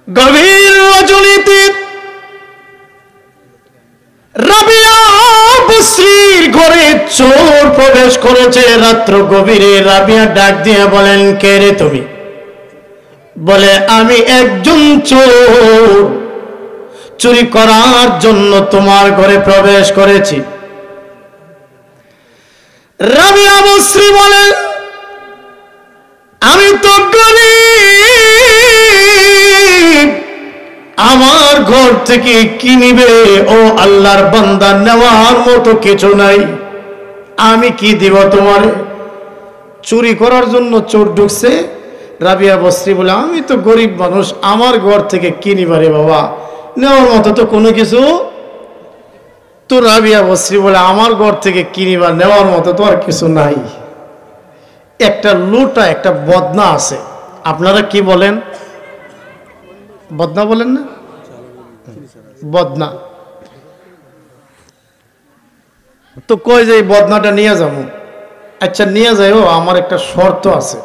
গভীর রজনীতে রাবিয়া বসরির ঘরে চোর প্রবেশ করেছে। রাত্র গভীরে রাবিয়া ডাক দিয়ে বলেন, কে রে তুমি? বলে, আমি একজন চোর, চুরি করার জন্য তোমার ঘরে প্রবেশ করেছি। রাবিয়া বসরি বলেন, আমি তো গরীব, আমার ঘর থেকে কি নিবে? ও আল্লাহর বান্দা, নেওয়ার মতো কিছু নাই, আমি কি দিব তোমার? চুরি করার জন্য চোর ঢুকছে। রাবিয়া বসরি বলে, আমি তো গরিব মানুষ, আমার ঘর থেকে কি নিবারে বাবা, নেওয়ার মতো তো কোনো কিছু। তো রাবিয়া বসরি বলে, আমার ঘর থেকে কি নিবা, নেওয়ার মতো তো আর কিছু নাই। একটা লুটা, একটা বদনা আছে, আপনারা কি বলেন? বদনা বলেন না? বদনা। তো কই যে বদনাটা নিয়ে যাবো। আচ্ছা নিয়ে যাইও, আমার একটা শর্ত আছে,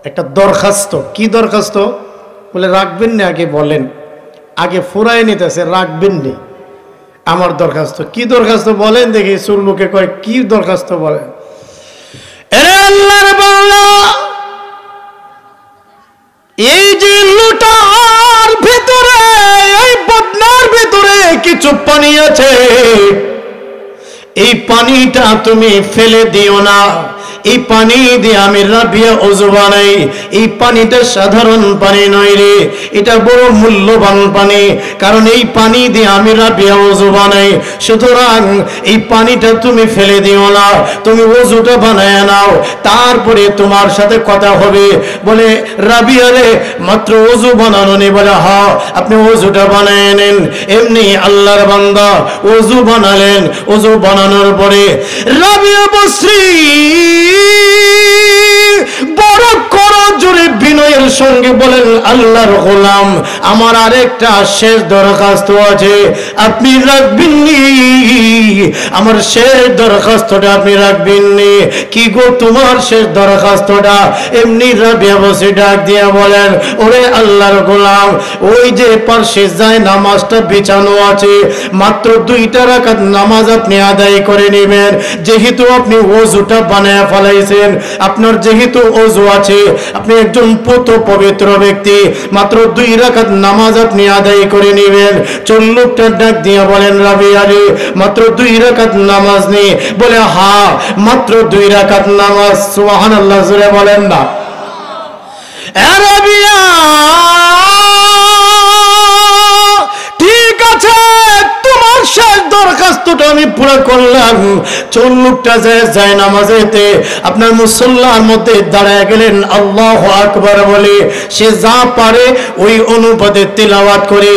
একটা দরখাস্ত। কি দরখাস্ত? বলে, রাখবেন না আগে বলেন। আগে ফুরাই নিতেছে, রাখবেন নি। আমার দরখাস্ত। কি দরখাস্ত বলেন দেখি। সুর মুখে কয়, কি দরখাস্ত বলেন? আল্লাহর বান্দা, এই যে লুটার ভিতরে, এই বদনার ভিতরে কিছু পানি আছে, এই পানিটা তুমি ফেলে দিও না। এই পানি দিয়ে আমি রাবিয়া ওযু বানাই। এই পানিটা সাধারণ পানি নয় রে, এটা বড় মূল্যবান পানি, কারণ এই পানি দিয়ে আমি রাবিয়া ওযু বানাই। সুতরাং এই পানিটা তুমি ফেলে দিও না, তুমি ওযুটা বানায় নাও, তারপরে তোমার সাথে কথা হবে। বলে, রাবিয়া রে, মাত্র ওযু বানানো নেই? বলে, হ্যাঁ, আপনি ওযুটা বানায় নেন। এমনি আল্লাহর বান্দা ওযু বানালেন। ওযু বানানোর পরে রাবিয়া বসরি বড় করজোরে বিনয়ের সঙ্গে বলেন, আল্লাহর গোলাম, আমার আরেকটা শেষ দরখাস্ত আছে, আপনি রাখবেননি? আমার শেষ দরখাস্তটা আপনি রাখবেননি? কি গো তোমার শেষ দরখাস্তটা? এমনি রাবিয়া বসরি ডাক দিয়ে বলেন, ওরে আল্লাহর গোলাম, ওই যে পাশে যায় নামাজটা বিছানো আছে, মাত্র 2টা রাকাত নামাজ আপনি আদায় করে নেবেন। যেহেতু আপনি ওযুটা বানায় ফেলাইছেন, আপনার যেহেতু ওযু আছে, আপনি একজন পবিত্র ব্যক্তি, মাত্র 2 রাকাত নামাজ আপনি আদায় করে নেবেন। চোর লোকটা ডাক দিয়ে বলেন, রাবিয়া রে, মাত্র 2 রাকাত নামাজ নেই? বলে, হ্যাঁ, মাত্র 2 রাকাত নামাজ। সুবহানাল্লাহ, জোরে বলেন না। রাবিয়া, ঠিক আছে, তোমার শেষ দরখাস্তটা আমি পুরো করলাম। চোর লোকটা যায় নামাজেতে আপনার মুসল্লার মধ্যে দাঁড়ায় গেলেন, আল্লাহু আকবার বলে। সে যা পারে ওই অনুপাতে তিলাওয়াত করে,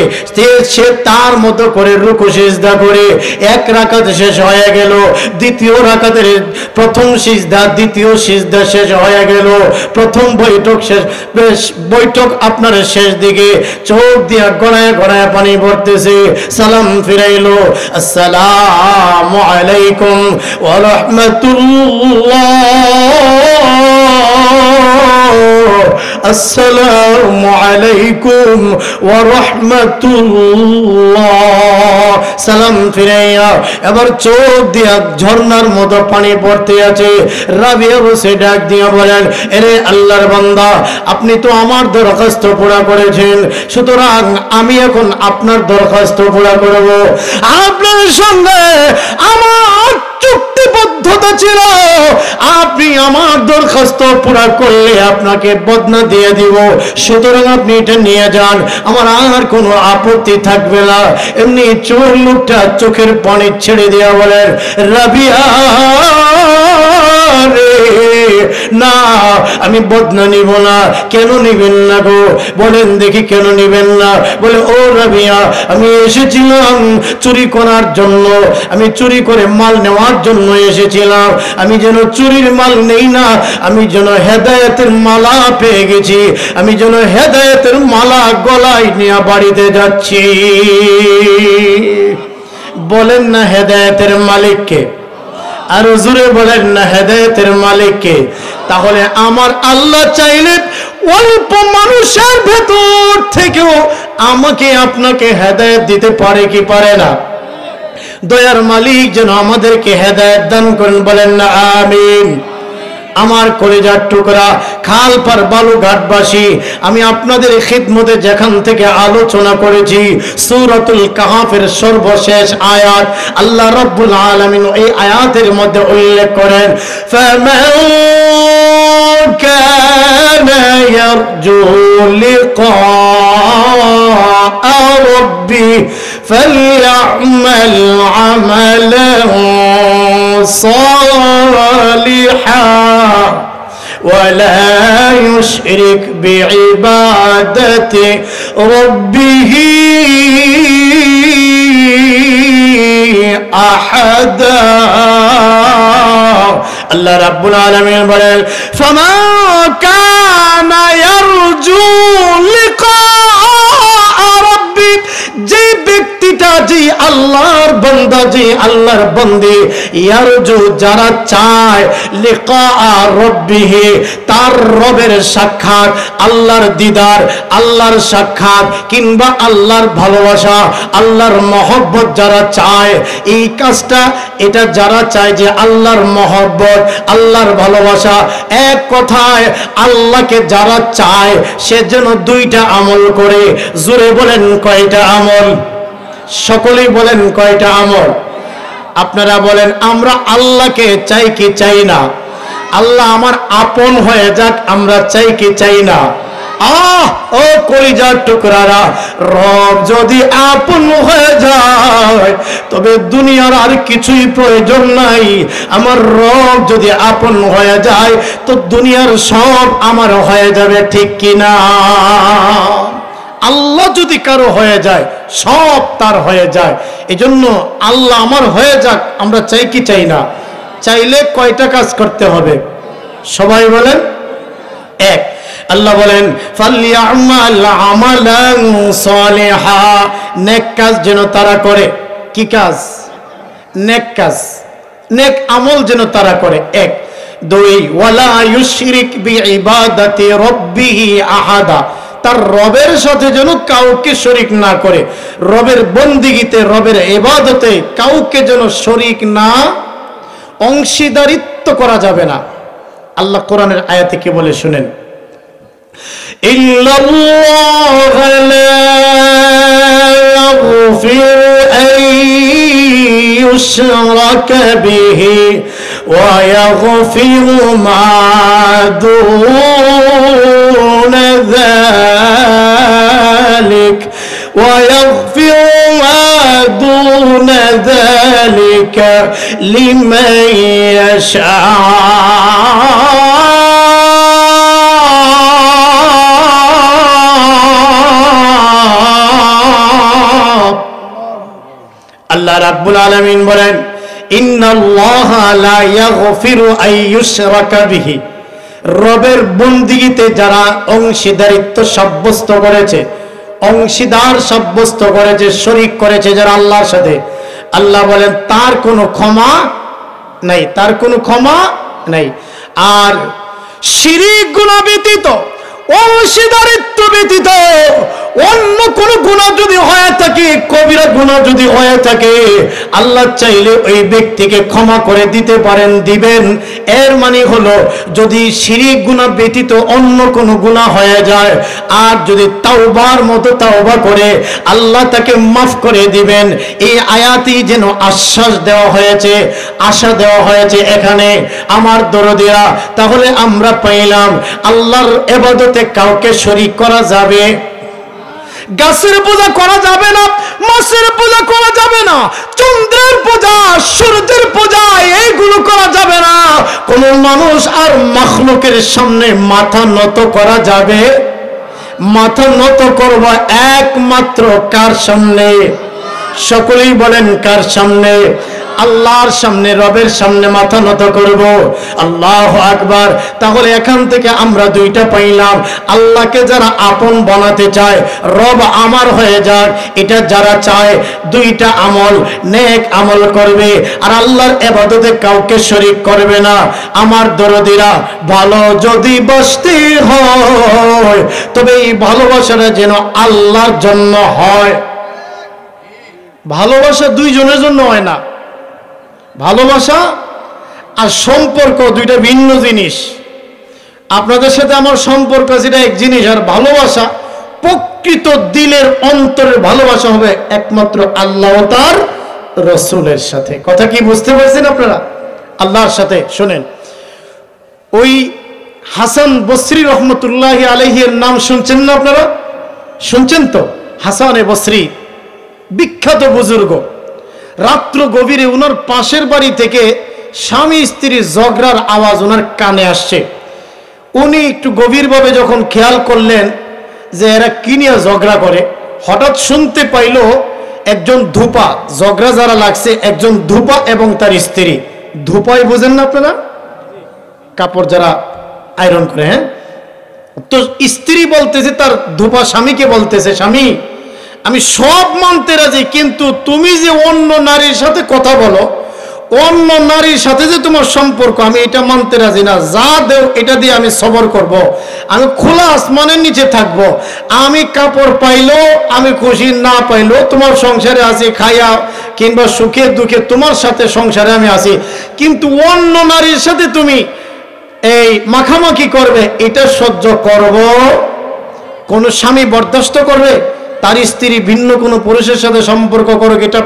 সে তার মতো করে রুকু সিজদা করে। 1 রাকাত শেষ হয়ে গেল, দ্বিতীয় রাকাতের প্রথম সিজদা, দ্বিতীয় সিজদা শেষ হয়ে গেল, প্রথম বৈঠক শেষ। বৈঠক আপনার শেষ দিকে, চোখ দিয়া গড়ায় গড়ায় পানি পড়তেছে। সালাম ফিরাইলো, আসসালামু আলাইকুম ওয়া রাহমাতুল্লাহ, আসসালামু আলাইকুম ওয়া রাহমাতুল্লাহ। সালাম ফিরাইয়া এবার চোখ দিয়া ঝর্ণার মতো পানি পড়তে আছে। রাবিয়া বসে ডাক দিয়া বলেন, এরে আল্লাহর বান্দা, আপনি তো আমার দরখাস্ত পুরা করেছেন, সুতরাং আমি এখন আপনার দরখাস্ত পুরা করব। আপনার সঙ্গে আমার চুক্তিবদ্ধতা ছিল, আপনি আমার দরখাস্ত পুরা করলে আপনাকে বদনা দিয়ে দিব, সুতরাং আপনি এটা নিয়ে যান, আমার আর কোনো আপত্তি থাকবে না। এমনি চোর লোকটা চোখের পানি ছেড়ে দিয়া বলেন, রাবিয়া রে, না, আমি বদনা নিব না। কেন নিবেন না গো? বলেন দেখি, কেন নিবেন না? বলে, ও রাবিয়া, আমি এসেছিলাম চুরি করার জন্য, আমি চুরি করে মাল নেওয়ার জন্য এসেছিলাম। আমি যেন চুরির মাল নেই না, আমি যেন হেদায়েতের মালা পেয়ে গেছি, আমি যেন হেদায়েতের মালা গলায় নিয়ে বাড়িতে যাচ্ছি। বলেন না হেদায়েতের মালিককে? আর জোরে বলেন না হেদায়েতের মালিককে? তাহলে আমার আল্লাহ চাইলে অল্প মানুষের ভেতর থেকেও আমাকে আপনাকে হেদায়েত দিতে পারে কি পারে না? দয়ার মালিক যেন আমাদেরকে হেদায়েত দান করেন, বলেন না আমিন। আমার কলিজার টুকরা খালপার বালুঘাটবাসী, আমি আপনাদের খিদমতে যেখান থেকে আলোচনা করেছি সূরাতুল কাহফের সর্বশেষ আয়াত, আল্লাহ রাব্বুল আলামিন এই আয়াতের মধ্যে উল্লেখ করেন, ফামান কানা ইয়ারজু লিকা রাব্বি ফালইআমাল আমালান সালিহা ولا يشرك بعبادة ربه أحدا। الله رب العالمين বলেন فمن كان يرجو لقاء ربه، যে ব্যক্তিটা, যে আল্লাহর বান্দা, যে আল্লাহর বান্দী, ইয়ারজু যারা চায়, লিকা রাব্বিহি তার রবের সাক্ষাৎ, আল্লাহর দিদার, আল্লাহর সাক্ষাৎ কিংবা আল্লাহর ভালোবাসা, আল্লাহর মহব্বত যারা চায়, এই কাজটা এটা যারা চায় যে আল্লাহর মহব্বত, আল্লাহর ভালোবাসা, এক কথায় আল্লাহকে যারা চায় সে যেন দুইটা আমল করে। জোরে বলেন কয়টা আমল? সকলেই বলেন কয়টা আমল? আপনারা বলেন আমরা আল্লাহকে চাই কি চাই না? আল্লাহ আমার আপন হয়ে যাক, আমরা চাই কি চাই না? ও কলিজার টুকরারা, রব যদি আপন হয়ে যায় তবে দুনিয়ার আর কিছুই প্রয়োজন নাই। আমার রব যদি আপন হয়ে যায় তো দুনিয়ার সব আমার হয়ে যাবে, ঠিক কিনা? আল্লাহ যদি কারো হয়ে যায় সব তার হয়ে যায়। এজন্য আল্লাহ আমার হয়ে যাক আমরা চাই কি চাই না? চাইলে কয়টা কাজ করতে হবে? সবাই বলেন। এক, আল্লাহ বলেন ফালইআমাল আমালান সালিহা, নেক কাজ যেন তারা করে। কি কাজ? নেক কাজ, নেক আমল যেন তারা করে। এক। দুই, ওয়ালা ইউশরিক বিইবাদাতি রাব্বিহি আহাদা, তার রবের সাথে যেন কাউকে শরীক না করে। রবের বন্দিগিতে, রবের ইবাদতে কাউকে যেন শরীক না, অংশীদারিত্ব করা যাবে না। আল্লাহ কোরআনের আয়াতে কি বলে শুনেন, ইল্লাল্লাহ লা ইয়াগফিরু আন ইউশরাকা বিহি ওয়া ইয়াগফিরু মা দুনা যালিক ويغفر ما دون ذلك لمن يشاء। আল্লাহ রাব্বুল আলামিন বলেন ইন্নাল্লাহা লা ইয়াগফিরু আন ইউশরাকা বিহি, রবের বন্দিগিতে যারা অংশীদারিত্ব সাব্যস্ত করেছে, অংশীদার সাব্যস্ত করেছে, শরীক করেছে যারা আল্লাহর সাথে, আল্লাহ বলেন তার কোনো ক্ষমা নাই, তার কোনো ক্ষমা নাই। আর শিরক গুনাহ ব্যতীত, অংশীদারিত্ব ব্যতীত অন্য কোন গুনাহ যদি হয়ে থাকে, কবিরা গুনাহ যদি হয়ে থাকে, আল্লাহ চাইলে ওই ব্যক্তিকে ক্ষমা করে দিতে পারেন, দিবেন। এর মানে হলো যদি শিরক গুনাহ ব্যতীত অন্য কোন গুনাহ হয়ে যায় আর যদি তাওবার মতো তাওবা করে আল্লাহ তাকে মাফ করে দিবেন। এই আয়াতেই যেন আশ্বাস দেওয়া হয়েছে, আশা দেওয়া হয়েছে এখানে আমার দরদিরা। তাহলে আমরা পাইলাম আল্লাহর ইবাদতে কাউকে শরীক করা যাবে, গাছের পূজা করা যাবে না, মাছের পূজা করা যাবে না, চন্দ্রের পূজা, সূর্যের পূজা এইগুলো করা যাবে না। কোন মানুষ আর মাখলুকের সামনে মাথা নত করা যাবে? মাথা নত করব একমাত্র কার সামনে? সকলেই বলেন কার সামনে? আল্লাহর সামনে, রবের সামনে মাথা নত করব। আল্লাহু আকবার। তাহলে এখান থেকে আমরা দুইটা পাইলাম, আল্লাহকে যারা আপন বানাতে চায়, রব আমার হয়ে যাক, এটা যারা চায় দুইটা আমল, নেক আমল করবে আর আল্লাহর ইবাদতে কাউকে শরীক করবে না। আমার দরদিরা, ভালো যদি বাসতে হয় তবে এই ভালোবাসাটা যেন আল্লাহর জন্য হয়। ভালোবাসা দুইজনের জন্য হয় না। ভালোবাসা আর সম্পর্ক দুইটা ভিন্ন জিনিস। আপনাদের সাথে আমার সম্পর্ক যেটা এক জিনিস, আর ভালোবাসা প্রকৃত দিলের অন্তরের ভালোবাসা হবে একমাত্র আল্লাহ ও তার রাসূলের সাথে। কথা কি বুঝতে পারছেন আপনারা? আল্লাহর সাথে। শুনেন, ওই হাসান বসরি রহমতুল্লাহি আলাইহি এর নাম শুনছেন না আপনারা? শুনছেন তো? হাসান বসরি বিখ্যাত বুজুর্গ। রাত্র গভীরে ওনার পাশের বাড়ি থেকে স্বামী স্ত্রীর ঝগড়ার আওয়াজ ওনার কানে আসছে। উনি একটু গভীরভাবে যখন খেয়াল করলেন যে এরা কি নিয়ে ঝগড়া করে, হঠাৎ শুনতে পাইল একজন ধূপা, ঝগড়া যারা লাগছে একজন ধূপা এবং তার স্ত্রী। ধূপাই বোঝেন না আপনারা? কাপড় যারা আয়রন করে, হ্যাঁ? তো স্ত্রী বলতেছে তার ধূপা স্বামীকে বলতেছে, স্বামী আমি সব মানতে রাজি, কিন্তু তুমি যে অন্য নারীর সাথে কথা বলো, অন্য নারীর সাথে যে তোমার সম্পর্ক, আমি এটা মানতে রাজি না। যা দেও এটা দিয়ে আমি সবর করব। আমি খোলা আসমানের নিচে থাকব। আমি কাপড় পাইলো আমি খুশি, না পাইলো তোমার সংসারে আছি, খাইয়া কিংবা সুখে দুঃখে তোমার সাথে সংসারে আমি আছি, কিন্তু অন্য নারীর সাথে তুমি এই মাখামাখি করবে, এটা সহ্য করব? কোন স্বামী বরদাস্ত করবে তার স্ত্রী ভিন্ন কোনো পুরুষের সাথে সম্পর্ক করুক? এটা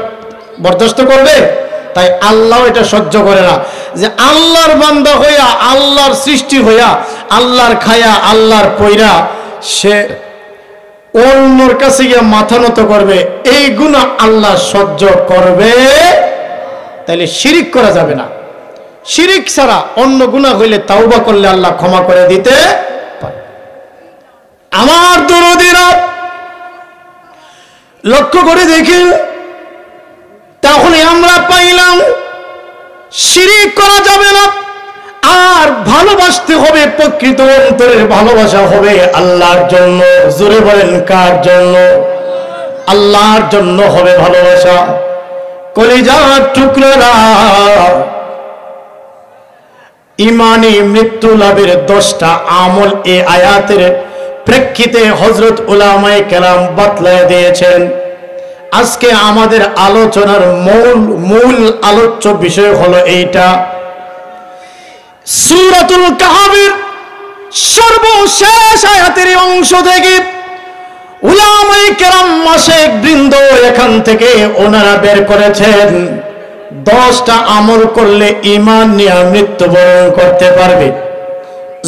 বরদাস্ত করবে? তাই আল্লাহ এটা সহ্য করে না। যে আল্লাহর বান্দা হইয়া, আল্লাহর সৃষ্টি হইয়া, আল্লাহর খায়া আল্লাহর পয়রা সে অন্যর কাছে গিয়ে মাথা নত করবে, এই গুনাহ আল্লাহ সহ্য করবে? তাইলে শিরিক করা যাবে না। শিরিক ছাড়া অন্য গুনাহ হইলে তাওবা করলে আল্লাহ ক্ষমা করে দিতে পারে। আমার দরদিরা, লক্ষ্য করে দেখি, তাহলে আমরা পাইলাম শিরিক করা যাবে না, আর ভালোবাসতে হবে প্রকৃত অন্তরের ভালোবাসা হবে আল্লাহর জন্য। জোরে বলেন কার জন্য? আল্লাহর জন্য হবে ভালোবাসা। কলিজার টুকরারা, ইমানি মৃত্যু লাভের 10টা আমল এই আয়াতের প্রেক্ষিতে হযরত উলামায়ে কেরাম বাতলায় দিয়েছেন। আজকে আমাদের আলোচনার মূল আলোচ্য বিষয় হলো এইটা। সূরাতুল কাহফের সর্বশেষ আয়াতের অংশ থেকে উলামায়ে কেরাম মাশায়েখ বৃন্দ এখান থেকে ওনারা বের করেছেন 10টা আমল করলে ঈমান নিয়ে মৃত্যুবরণ করতে পারবে।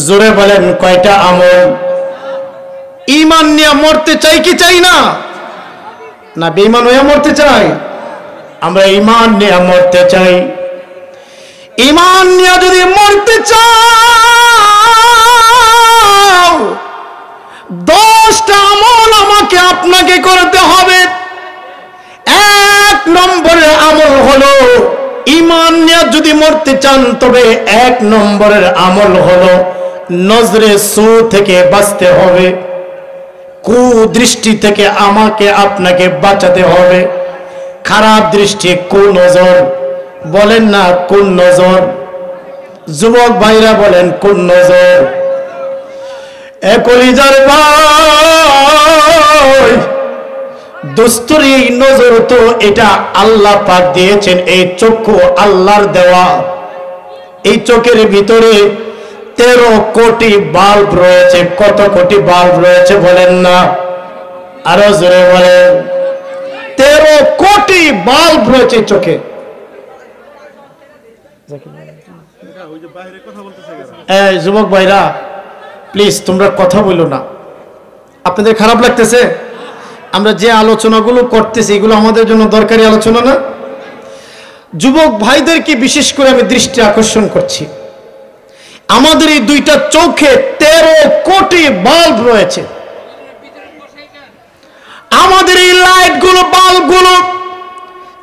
জোরে বলেন কয়টা আমল? ঈমান নিয়ে মরতে চাই কি চাই না? না বেঈমান হয়ে মরতে চাই? আমরা ঈমান নিয়ে মরতে চাই। ঈমান নিয়ে যদি মরতে চাও 10টা আমল আমাকে আপনাকে করতে হবে। 1 নম্বরের আমল হলো, ঈমান নিয়ে যদি মরতে চান তবে 1 নম্বরের আমল হলো নজরে সু থেকে বাঁচতে হবে। কুদৃষ্টি থেকে আমাকে আপনাকে বাঁচাতে হবে। খারাপ দৃষ্টি, কুনজর, বলেন না কোন নজর? যুবক ভাইরা বলেন কোন নজর? কলিজার ভাই, দোস্তর এই নজর তো এটা আল্লাহ পাক দিয়েছেন। এই চক্ষু আল্লাহর দেওয়া। এই চোখের ভিতরে 13 কোটি বাল্ব রয়েছে। কত কোটি বাল্ব রয়েছে বলেন না? আরো জোরে বলেন। 13 কোটি বাল্ব রয়েছে চোখে। এই যুবক ভাইরা প্লিজ তোমরা কথা বলো না। আপনাদের খারাপ লাগতেছে? আমরা যে আলোচনাগুলো করতেছি এগুলো আমাদের জন্য দরকারি আলোচনা না? যুবক ভাইদেরকে বিশেষ করে আমি দৃষ্টি আকর্ষণ করছি, আমাদের এই দুইটা চোখে 13 কোটি বাল্ব রয়েছে। আমাদের এই লাইটগুলো, বাল্বগুলো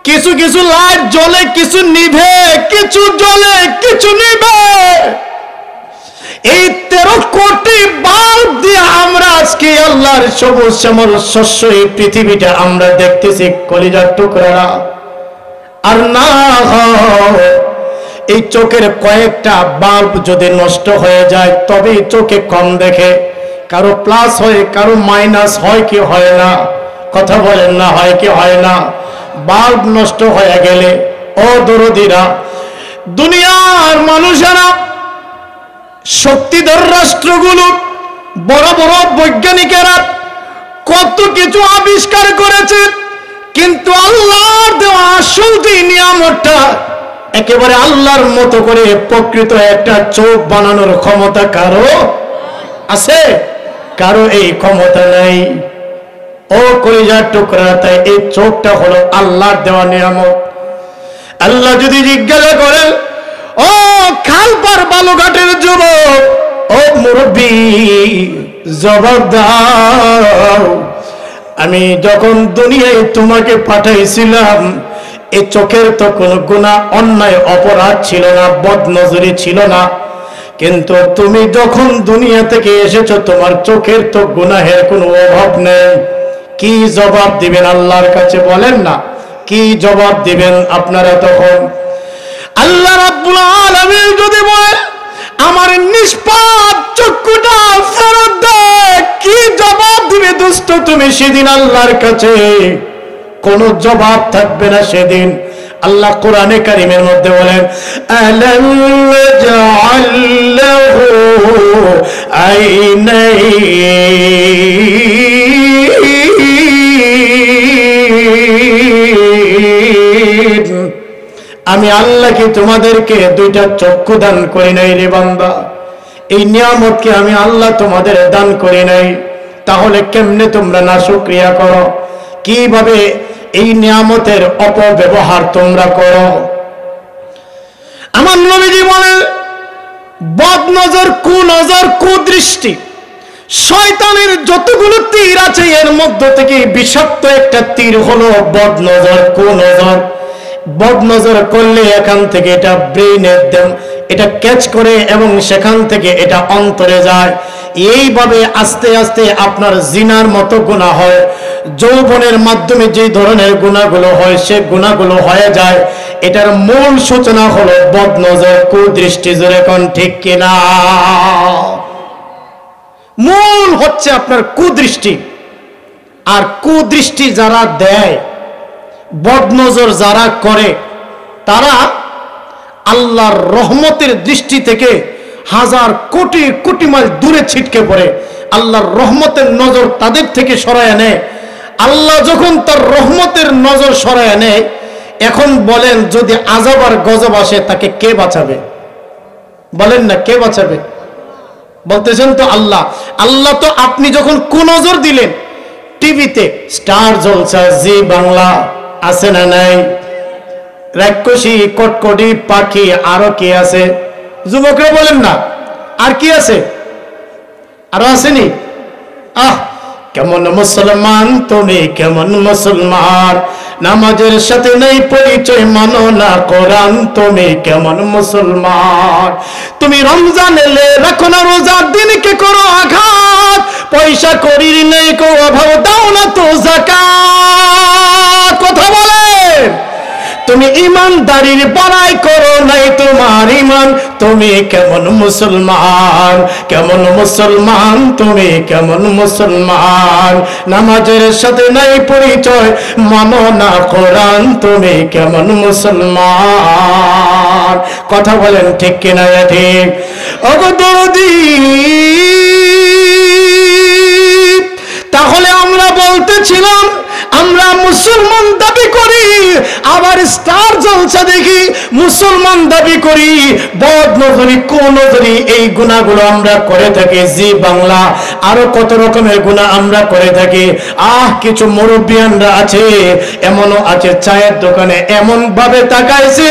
কিছু কিছু লাইট জ্বলে, কিছু নিভে, কিছু জ্বলে কিছু নিভে। এই 13 কোটি বাল্ব দিয়ে আমরা আজকে আল্লাহর সবুজ শ্যামল শস্য এই পৃথিবীটা আমরা দেখতেছি কলিজার টুকরারা। আর না, এই চোখের কয়েকটা বাল্ব যদি নষ্ট হয়ে যায় তবে চোখে কম দেখে। কারো প্লাস হয়, কারো মাইনাস হয় কি হয় না? কথা বলেন না, হয় কি হয় না? বাল্ব নষ্ট হয়ে গেলে ও দরদিরা, দুনিয়ার মানুষেরা, শক্তিধর রাষ্ট্রগুলো, বড় বড় বৈজ্ঞানিকেরা কত কিছু আবিষ্কার করেছে, কিন্তু আল্লাহর দেওয়া আসল যে নিয়ামতটা একেবারে আল্লাহর মতো করে প্রকৃত একটা চোখ বানানোর ক্ষমতা কারো আছে? কারো এই ক্ষমতা নাই। ও কলিজার টুকরা, তাই এই চোখটা হলো আল্লাহর দেওয়া নিয়ামত। আল্লাহ যদি জিজ্ঞাসা করেন, ও খালপার বালুঘাটের যুবক, ও মুরব্বী, জবাব দাও, আমি যখন দুনিয়ায় তোমাকে পাঠাইছিলাম এই চোখের তো কোনো গুনাহ, অন্যায়, অপরাধ ছিল না, বদনজরি ছিল না, কিন্তু তুমি যখন দুনিয়া থেকে এসেছো তোমার চোখের তো গুনাহের কোনো অভাব নেই। কি জবাব দিবেন আল্লাহর কাছে? বলেন না, কি জবাব দিবেন আপনারা তখন? আল্লাহ রাব্বুল আলামিন যদি বলে আমার নিষ্পাপ চক্ষুটা ফেরত দে, কি জবাব দিবে দুষ্ট তুমি সেদিন আল্লাহর কাছে? কোনো জবাব থাকবে না সেদিন। আল্লাহ কোরআনে কারীমের মধ্যে বলেন, আলাম নাজআল লাহু আইনাইন, আমি আল্লাহ কি তোমাদেরকে দুইটা চক্ষু দান করি নাই রে বান্দা? এই নিয়ামতকে আমি আল্লাহ তোমাদের দান করি নাই? তাহলে কেমনে তোমরা নাশুকরিয়া করো? কিভাবে এই নিয়ামতের অপব্যবহার তোমরা করো? আমার নবীজি বলেন, বদনজর, কুনজর, কুদৃষ্টি, শয়তানের যতগুলো তীর আছে এর মধ্য থেকে বিষাক্ত একটা তীর হলো বদনজর, কুনজর। বদনজর করলে এখান থেকে এটা ব্রেইনের এটা ক্যাচ করে এবং সেখান থেকে এটা অন্তরে যায়। এইভাবে আস্তে আস্তে আপনার জিনার মতো গুনাহ হয়। যৌবনের মাধ্যমে যে ধরনের গুনাহগুলো হয় সে গুনাহগুলো হয়ে যায়। এটার মূল সূচনা হলো বদনজর, কুদৃষ্টি। জোরে কোন ঠিক কিনা? মূল হচ্ছে আপনার কুদৃষ্টি। আর কুদৃষ্টি যারা দেয়, বদনজর যারা করে, তারা আল্লাহর রহমতের দৃষ্টি থেকে হাজার কোটি কোটি মাইল দূরে ছিটকে পড়ে। আল্লাহর রহমতের নজর তাদের থেকে সরায় নেয়। আল্লাহ যখন তার রহমতের নজর সরায় নেয়, এখন বলেন যদি আযাব আর গজব আসে তাকে কে বাঁচাবে? বলেন না, কে বাঁচাবে? বলতেছেন তো আল্লাহ। আল্লাহ তো আপনি যখন কুনজর দিলেন, টিভিতে স্টার জলসা, জি বাংলা আছে না নাই? রাক্ষসী, কটকটি, পাখি, আরো কি আছে? যুবকরা বলেন না, আর কি আছে? আরো আসেনি? কেমন মুসলমান তুমি, কেমন মুসলমান, নামাজের সাথে নেই পরিচয়, মানো না কোরআন, তুমি কেমন মুসলমান। তুমি রমজান এলে রাখো না রোজা, দিনকে করো আঘাত, পয়সা করির নেই কো অভাব, দাও না তো যাকাত। কথা বলেন, তুমি ইমানদারির বড়াই করো নাই তোমার ইমান, তুমি কেমন মুসলমান, কেমন মুসলমান, তুমি কেমন মুসলমান, নামাজের সাথে নাই পরিচয়, মানো না কোরআন, তুমি কেমন মুসলমান। কথা বলেন ঠিক কিনা? ঠিক। ওগো দরদি, তাহলে আমরা বলতেছিলাম আমরা মুসলমান দাবি করি, আবার স্টার জলসা দেখি মুসলমান দাবি করি, বদনজরি, কুনজরি, এই গুনাহগুলো আমরা করে থাকি। জি বাংলা আরো কত রকমের গুনাহ আমরা করে থাকি। কিছু মুরব্বিয়ানরা আছে, এমনও আছে চায়ের দোকানে এমন ভাবে তাকাইছে,